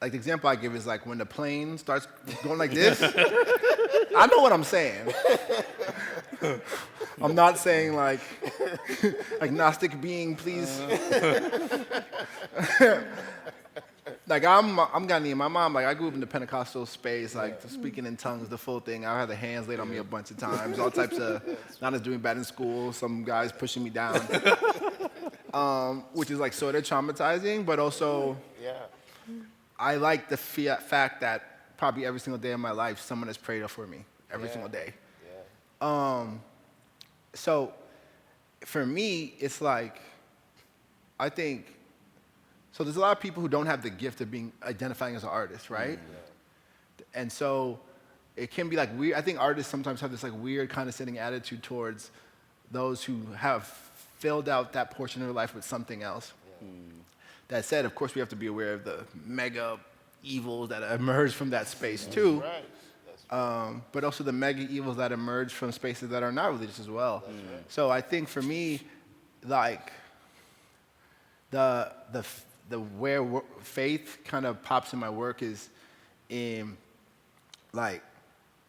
S3: the example I give is like when the plane starts going like this, I know what I'm saying. I'm not saying like agnostic being, please. Like I'm Ghanaian. My mom, like I grew up in the Pentecostal space, like speaking in tongues, the full thing. I had the hands laid on me a bunch of times, all types of, not as doing bad in school, some guys pushing me down, which is like sort of traumatizing, but also I like the fact that probably every single day of my life, someone has prayed for me every single day. So for me, it's like, I think, so there's a lot of people who don't have the gift of identifying as an artist, right? And so it can be like weird. I think artists sometimes have this like weird condescending attitude towards those who have filled out that portion of their life with something else. That said, of course, we have to be aware of the mega evils that emerge from that space too. But also the mega evils that emerge from spaces that are not religious as well. So I think for me, like the where faith kind of pops in my work is in like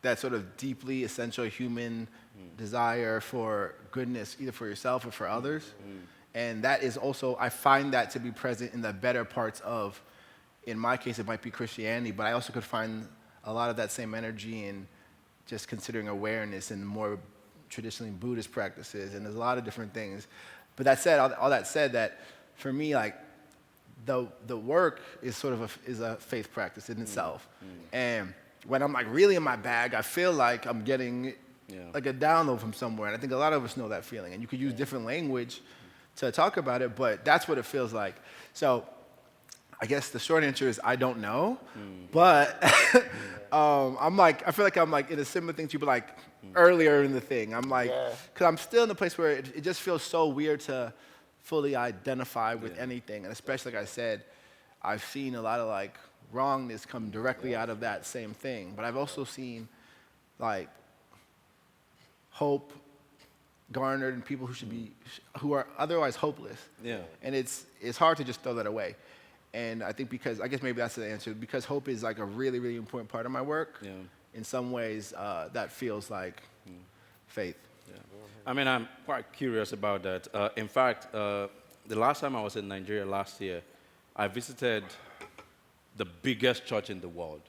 S3: that sort of deeply essential human desire for goodness, either for yourself or for others. And that is also, I find that to be present in the better parts of, in my case, it might be Christianity, but I also could find a lot of that same energy in just considering awareness and more traditionally Buddhist practices, and there's a lot of different things. But that said, all that said, that for me, like, the work is sort of a faith practice in itself. And when I'm like really in my bag, I feel like I'm getting like a download from somewhere, and I think a lot of us know that feeling. And you could use different language
S7: to talk about it, but that's what it feels like. So I guess the short answer is I don't know, but I feel like I'm like in a similar thing to you, but like earlier in the thing. I'm like, because I'm still in the place where it just feels so weird to fully identify with anything, and especially like I said, I've seen a lot of like wrongness come directly out of that same thing, but I've also seen like hope garnered in people who are otherwise hopeless.
S4: Yeah.
S7: And it's hard to just throw that away. And I think I guess maybe that's the answer, because hope is like a really, really important part of my work.
S4: Yeah.
S7: In some ways, that feels like faith.
S4: Yeah. I mean, I'm quite curious about that. In fact, the last time I was in Nigeria last year, I visited the biggest church in the world,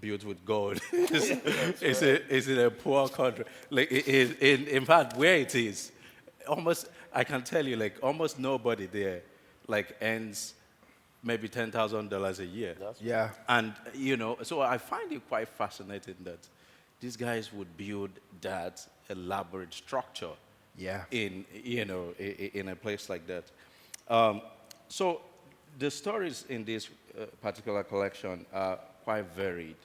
S4: built with gold. It's in a poor country. Like, in fact, where it is, I can tell you, like, almost nobody there, like, earns maybe $10,000 a year.
S7: Yeah.
S4: And, so I find it quite fascinating that these guys would build that elaborate structure in a place like that. So the stories in this particular collection are quite varied.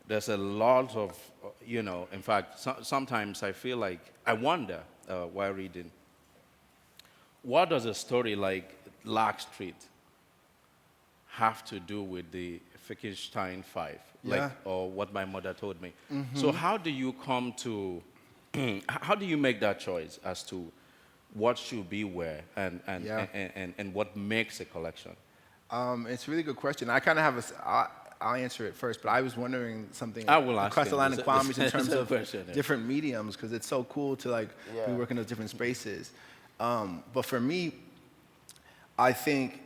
S4: There's a lot of, in fact, sometimes I feel like, I wonder while reading, what does a story like Lark Street have to do with the Frankenstein 5, or what my mother told me? So how do you come to, how do you make that choice as to what should be where and what makes a collection?
S7: It's a really good question. I kind of have I'll answer it first, but I was wondering something
S4: I will ask
S7: across the line of Kwame's in terms of
S4: question,
S7: different mediums, because it's so cool to like be working in those different spaces. But for me, I think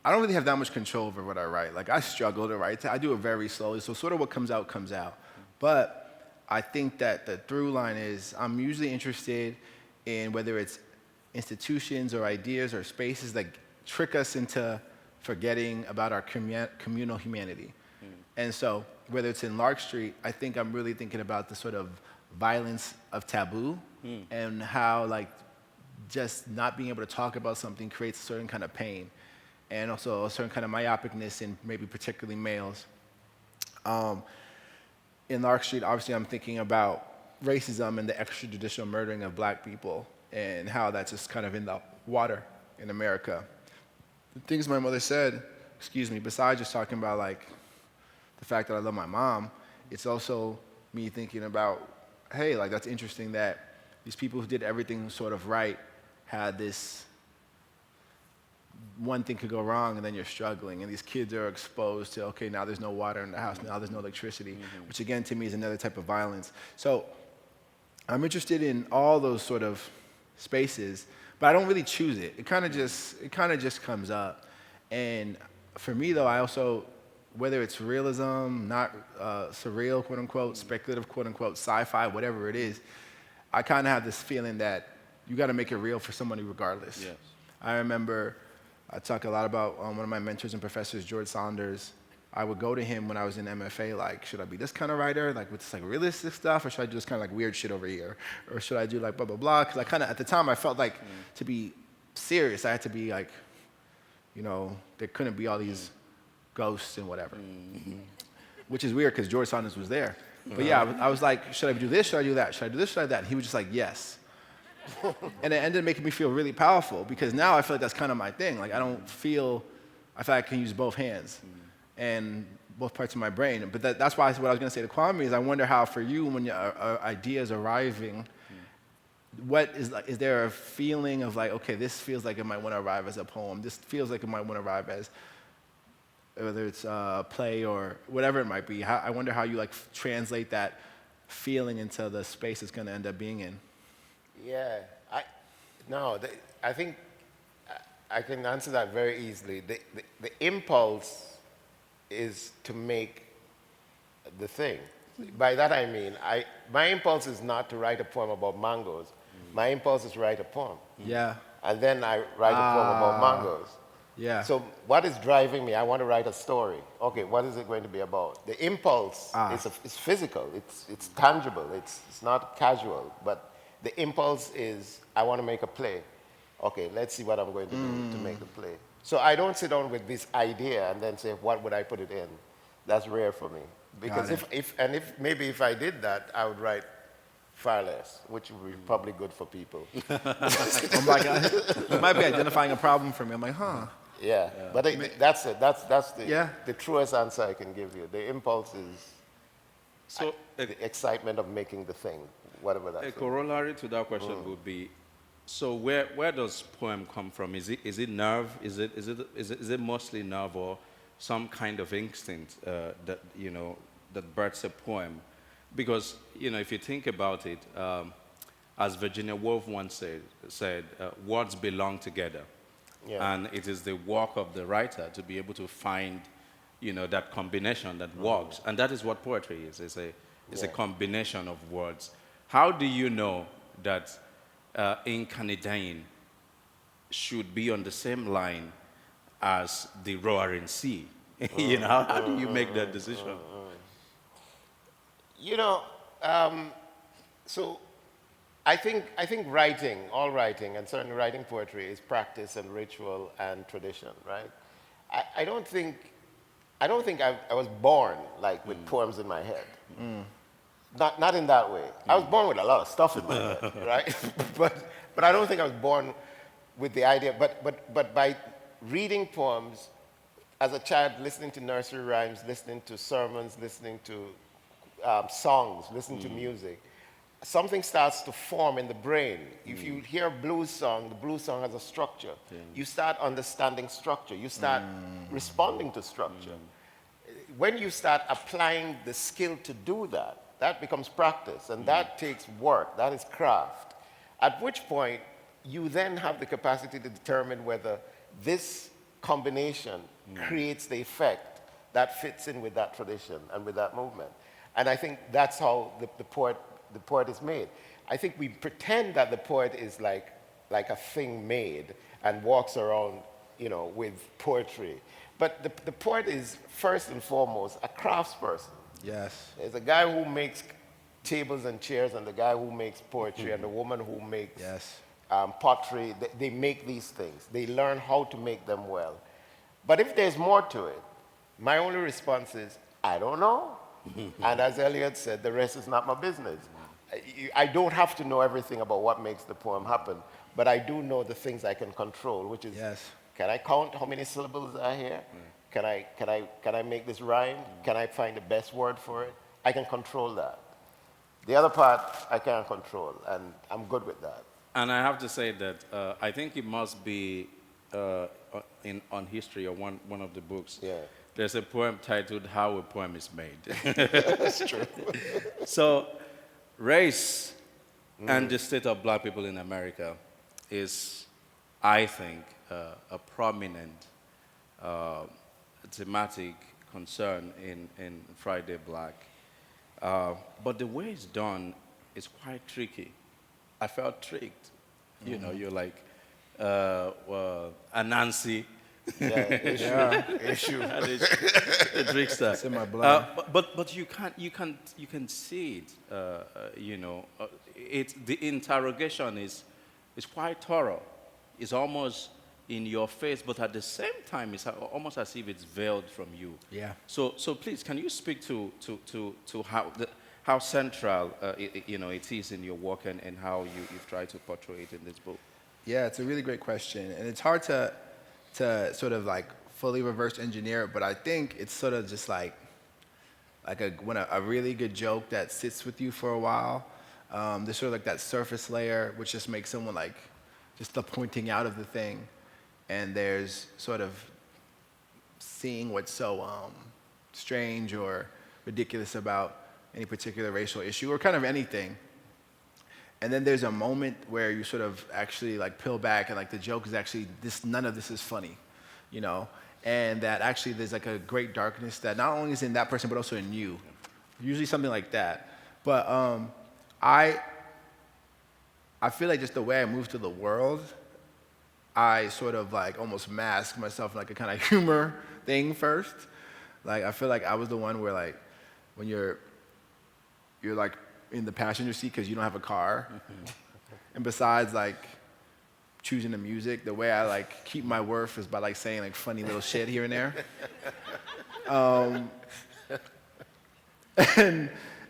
S7: I don't really have that much control over what I write. Like, I struggle to write. I do it very slowly, so sort of what comes out comes out. But I think that the through line is I'm usually interested in whether it's institutions or ideas or spaces that trick us into forgetting about our communal humanity. And so whether it's in Lark Street, I think I'm really thinking about the sort of violence of taboo and how like just not being able to talk about something creates a certain kind of pain, and also a certain kind of myopicness in maybe particularly males. In Lark Street, obviously I'm thinking about racism and the extrajudicial murdering of black people and how that's just kind of in the water in America. The things my mother said, besides just talking about like the fact that I love my mom, it's also me thinking about, hey, like that's interesting that these people who did everything sort of right had this one thing could go wrong and then you're struggling, and these kids are exposed to, okay, now there's no water in the house, now there's no electricity, which again to me is another type of violence. So I'm interested in all those sort of spaces, but I don't really choose it. It kind of just comes up. And for me though, I also, whether it's realism, not surreal, quote unquote, speculative, quote unquote, sci-fi, whatever it is, I kind of have this feeling that you got to make it real for somebody regardless.
S4: Yes.
S7: I remember I talk a lot about one of my mentors and professors, George Saunders. I would go to him when I was in MFA, like, should I be this kind of writer, like with this like realistic stuff, or should I do this kind of like weird shit over here? Or should I do like blah, blah, blah? Because I kind of, at the time, I felt like to be serious, I had to be like, there couldn't be all these ghosts and whatever. Which is weird because George Saunders was there. But yeah, I was like, should I do this, should I do that? Should I do this, should I do that? And he was just like, yes. And it ended up making me feel really powerful, because now I feel like that's kind of my thing. Like I feel like I can use both hands and both parts of my brain. But that's why what I was going to say to Kwame is I wonder how for you, when your idea is arriving, what is there a feeling of like, okay, this feels like it might want to arrive as a poem. This feels like it might want to arrive as, whether it's a play or whatever it might be. I wonder how you like translate that feeling into the space it's going to end up being in.
S5: Yeah, I think I can answer that very easily. The impulse is to make the thing. By that I mean, my impulse is not to write a poem about mangoes. My impulse is to write a poem.
S7: Yeah.
S5: And then I write a poem about mangoes.
S7: Yeah.
S5: So what is driving me? I want to write a story. Okay, what is it going to be about? The impulse is physical. It's tangible. It's not casual. But the impulse is, I want to make a play. Okay, let's see what I'm going to do to make the play. So I don't sit down with this idea and then say, what would I put it in? That's rare for me. Because if I did that, I would write far less, which would be probably good for people.
S7: I'm like, it might be identifying a problem for me. I'm like, huh.
S5: Yeah, but that's it. That's
S7: Yeah.
S5: the truest answer I can give you. The impulse is
S4: So
S5: the excitement of making the thing, whatever that
S4: a
S5: is.
S4: corollary to that question would be, so where does poem come from? Is it nerve? Is it mostly nerve or some kind of instinct that that births a poem? Because if you think about it, as Virginia Woolf once said, words belong together, and it is the work of the writer to be able to find that combination that works, and that is what poetry is. It's a combination of words. How do you know that Incanidine should be on the same line as the roaring sea? How do you make that decision?
S5: So I think writing, all writing, and certainly writing poetry is practice and ritual and tradition, right? I don't think I was born like with poems in my head. Not in that way. I was born with a lot of stuff in my head, right? but I don't think I was born with the idea. But by reading poems as a child, listening to nursery rhymes, listening to sermons, listening to songs, listening to music, something starts to form in the brain. If you hear a blues song, the blues song has a structure. You start understanding structure. You start responding to structure. When you start applying the skill to do that, that becomes practice, and that takes work. That is craft. At which point, you then have the capacity to determine whether this combination creates the effect that fits in with that tradition and with that movement. And I think that's how the poet is made. I think we pretend that the poet is like a thing made and walks around, with poetry. But the poet is first and foremost a craftsperson.
S7: Yes.
S5: There's a guy who makes tables and chairs, and the guy who makes poetry, and the woman who makes pottery. They make these things. They learn how to make them well. But if there's more to it, my only response is, I don't know. And as Eliot said, the rest is not my business. I don't have to know everything about what makes the poem happen, but I do know the things I can control, which is, can I count how many syllables are here? Can I make this rhyme? Can I find the best word for it? I can control that. The other part, I can't control, and I'm good with that.
S4: And I have to say that I think it must be on history or one of the books. There's a poem titled "How a Poem is Made."
S5: That's true.
S4: So, race and the state of black people in America is, I think, a prominent thematic concern in Friday Black. But the way it's done is quite tricky. I felt tricked. You're like Anansi.
S5: Issue.
S4: The trickster.
S7: It's in my blood.
S4: But you can see it. The interrogation is quite thorough. It's almost in your face, but at the same time, it's almost as if it's veiled from you.
S7: Yeah.
S4: So please, can you speak to how central it is in your work and how you've tried to portray it in this book?
S7: Yeah, it's a really great question, and it's hard to sort of like fully reverse engineer it, but I think it's sort of just like a really good joke that sits with you for a while. There's sort of like that surface layer, which just makes someone like just the pointing out of the thing, and there's sort of seeing what's so strange or ridiculous about any particular racial issue or kind of anything. And then there's a moment where you sort of actually like peel back and like the joke is actually none of this is funny, and that actually there's like a great darkness that not only is in that person but also in you, usually something like that. But I feel like just the way I move through the world, I sort of like almost mask myself in like a kind of humor thing first. Like I feel like I was the one where like when you're like in the passenger seat because you don't have a car, And besides like choosing the music, the way I like keep my worth is by like saying like funny little shit here and there.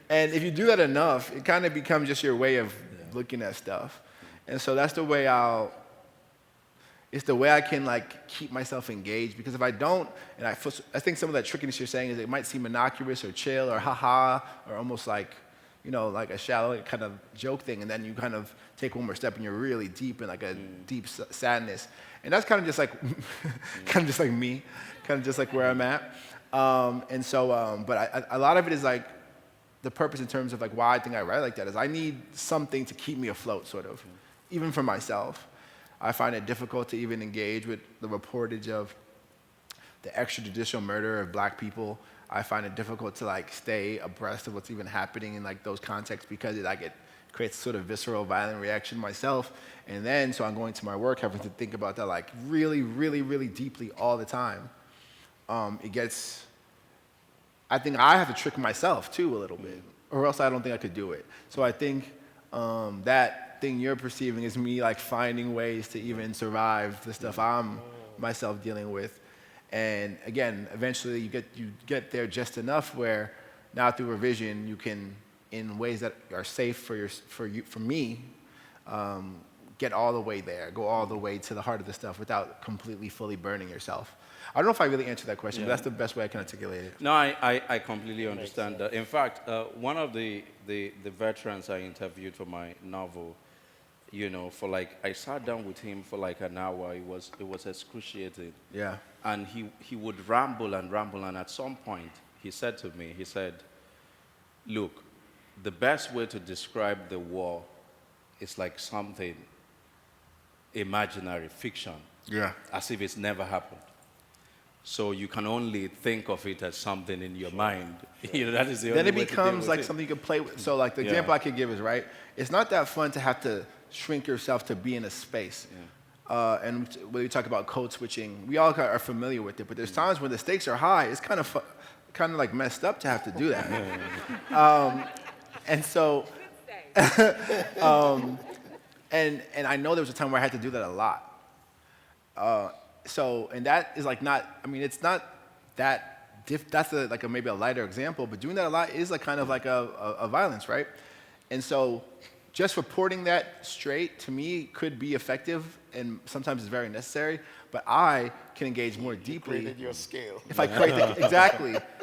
S7: And if you do that enough, it kind of becomes just your way of looking at stuff. And so that's the way it's the way I can like keep myself engaged, because if I don't, and I think some of that trickiness you're saying is it might seem innocuous or chill or haha or almost like, you know, like a shallow kind of joke thing, and then you kind of take one more step and you're really deep in like a deep sadness. And that's kind of just like, kind of just like me, kind of just like where I'm at. But a lot of it is like the purpose in terms of like why I think I write like that is I need something to keep me afloat, sort of, even for myself. I find it difficult to even engage with the reportage of the extrajudicial murder of black people. I find it difficult to like stay abreast of what's even happening in like those contexts because it creates sort of visceral, violent reaction myself. And then, so I'm going to my work having to think about that like really, really, really deeply all the time. I think I have to trick myself too a little bit, or else I don't think I could do it. So I think that thing you're perceiving is me like finding ways to even survive the stuff I'm myself dealing with. And again, eventually you get there just enough where now through revision you can, in ways that are safe for me, get all the way there, go all the way to the heart of the stuff without completely fully burning yourself. I don't know if I really answered that question, but that's the best way I can articulate it.
S4: No, I completely understand that. In fact, one of the veterans I interviewed for my novel, you know, I sat down with him for like an hour. It was excruciating.
S7: Yeah.
S4: And he would ramble, and at some point he said to me, look, the best way to describe the war is like something imaginary, fiction.
S7: Yeah.
S4: As if it's never happened. So you can only think of it as something in your mind. You know, that is the only
S7: Then it
S4: way to deal
S7: becomes
S4: with
S7: like
S4: it.
S7: something you can play with. So like the example I could give is, right, it's not that fun to have to shrink yourself to be in a space. Yeah. And when we talk about code switching, we all are familiar with it, but there's times when the stakes are high, it's kind of like messed up to have to do that. And so, and I know there was a time where I had to do that a lot. And that is like it's not that, that's maybe a lighter example, but doing that a lot is like kind of like a violence, right? And so just reporting that straight to me could be effective and sometimes it's very necessary, but I can engage more deeply.
S5: You created your scale.
S7: If I create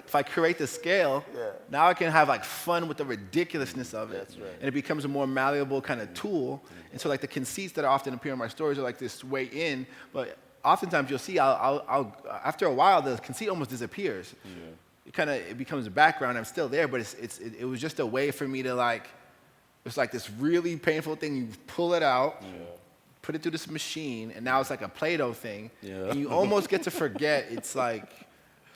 S7: if I create the scale, now I can have like fun with the ridiculously of it.
S5: That's right.
S7: And it becomes a more malleable kind of tool. And so like the conceits that often appear in my stories are like this way in, but oftentimes you'll see I'll after a while the conceit almost disappears. Yeah. It becomes a background. I'm still there, but it was just a way for me to like, it's like this really painful thing. You pull it out, put it through this machine, and now it's like a Play-Doh thing. Yeah. And you almost get to forget it's like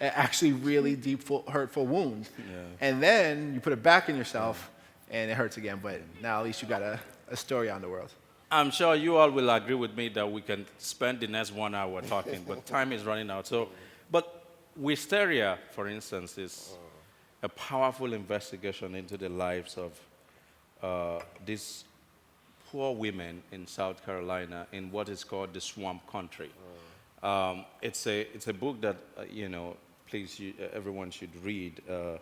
S7: actually really deep, hurtful wound. Yeah. And then you put it back in yourself, and it hurts again. But now at least you got a story on the world.
S4: I'm sure you all will agree with me that we can spend the next 1 hour talking, but time is running out. So, but Wisteria, for instance, is a powerful investigation into the lives of these poor women in South Carolina in what is called the swamp country. It's a book that please everyone should read. I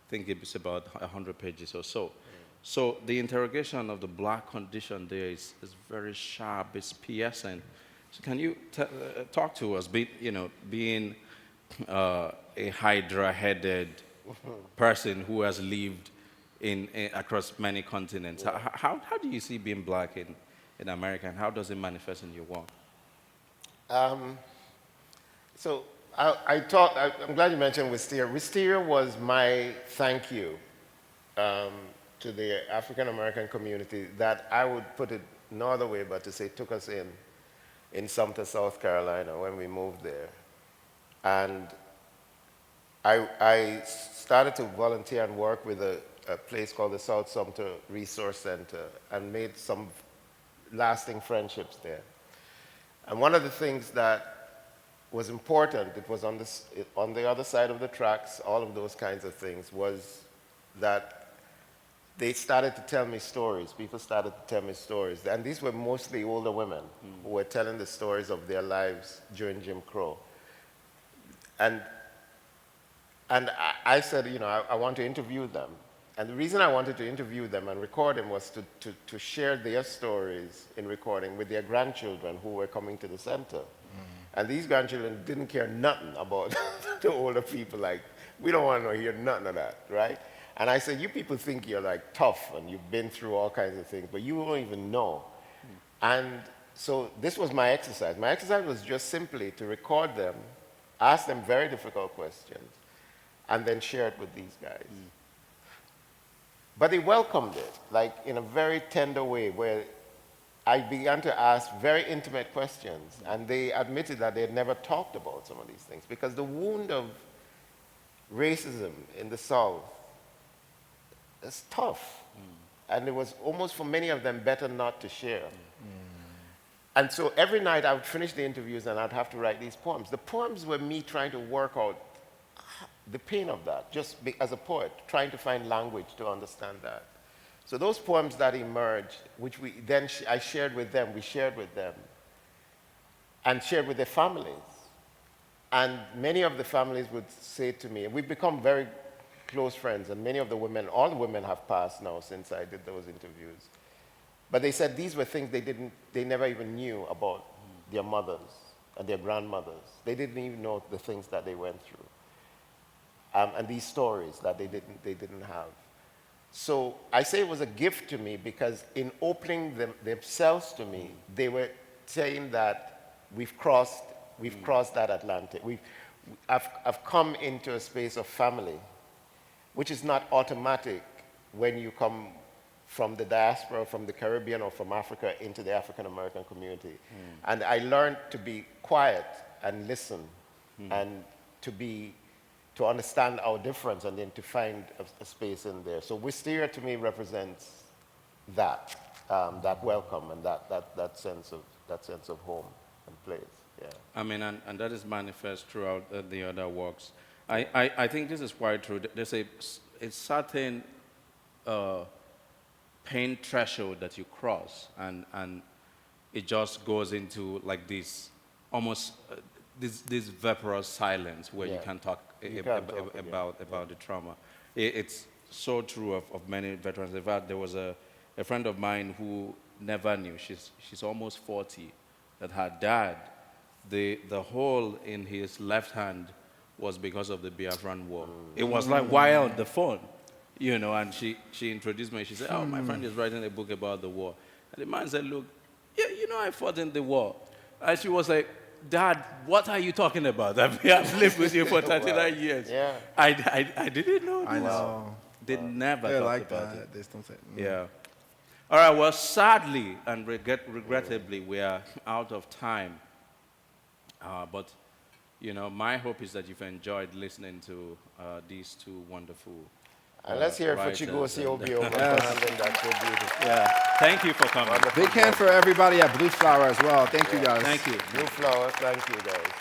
S4: think it's about 100 pages or so. So the interrogation of the black condition there is very sharp. It's piercing. So can you talk to us? Being a hydra-headed person who has lived across many continents, how do you see being black in America, and how does it manifest in your work?
S5: So I'm glad you mentioned Wisteria. Wisteria was my thank you to the African American community that I would put it no other way but to say took us in Sumter, South Carolina when we moved there. And I started to volunteer and work with a place called the South Sumter Resource Center and made some lasting friendships there. And one of the things that was important, it was on the other side of the tracks, all of those kinds of things, was that they started to tell me stories. People started to tell me stories. And these were mostly older women who were telling the stories of their lives during Jim Crow. And I said, you know, I want to interview them. And the reason I wanted to interview them and record them was to share their stories in recording with their grandchildren who were coming to the center. And these grandchildren didn't care nothing about the older people. Like, we don't want to hear nothing of that, right? And I said, you people think you're like tough and you've been through all kinds of things, but you won't even know. And so this was my exercise. My exercise was just simply to record them, ask them very difficult questions, and then share it with these guys. But they welcomed it, like in a very tender way, where I began to ask very intimate questions, and they admitted that they had never talked about some of these things, because the wound of racism in the South is tough. And it was almost, for many of them, better not to share. And so every night I would finish the interviews and I'd have to write these poems. The poems were me trying to work out the pain of that, just as a poet, trying to find language to understand that. So those poems that emerged, which I shared with them, we shared with them, and shared with their families. And many of the families would say to me, and we've become very close friends, and many of the women, all the women have passed now since I did those interviews. But they said these were things they never even knew about their mothers and their grandmothers. They didn't even know the things that they went through. And these stories that they didn't have. So I say it was a gift to me because in opening themselves to me, they were saying that we've crossed that Atlantic. I've come into a space of family, which is not automatic when you come from the diaspora, from the Caribbean or from Africa into the African American community. And I learned to be quiet and listen and to understand our difference and then to find a space in there. So Wisteria to me represents that welcome and that sense of home and place. Yeah.
S4: I mean, and that is manifest throughout the other works. I think this is quite true. There's a certain pain threshold that you cross, and it just goes into like this, almost this vaporous silence where you can't talk about the trauma. It's so true of many veterans. In fact, there was a friend of mine who never knew. She's almost 40. That her dad, the hole in his left hand was because of the Biafran war. It was like while on the phone, you know, and she introduced me. She said, "Oh, my friend is writing a book about the war." And the man said, "Look, yeah, you know, I fought in the war." And she was like, "Dad, what are you talking about? I've lived with you for 39 years.
S5: Yeah.
S4: I didn't know this."
S7: I know.
S4: They never
S7: They
S4: talked
S7: like
S4: about
S7: that.
S4: it.
S7: They just don't say.
S4: Yeah. All right, well, sadly and regrettably, we are out of time. But, you know, my hope is that you've enjoyed listening to these two wonderful
S5: And let's hear it for
S4: writers
S5: Chigozie
S4: and-
S5: Obioma for handling that so beautifully.
S4: Yeah, thank you for coming.
S7: Big hand for everybody at Blue Flower as well. Thank you guys.
S4: Thank you.
S5: Blue Flower, thank you guys.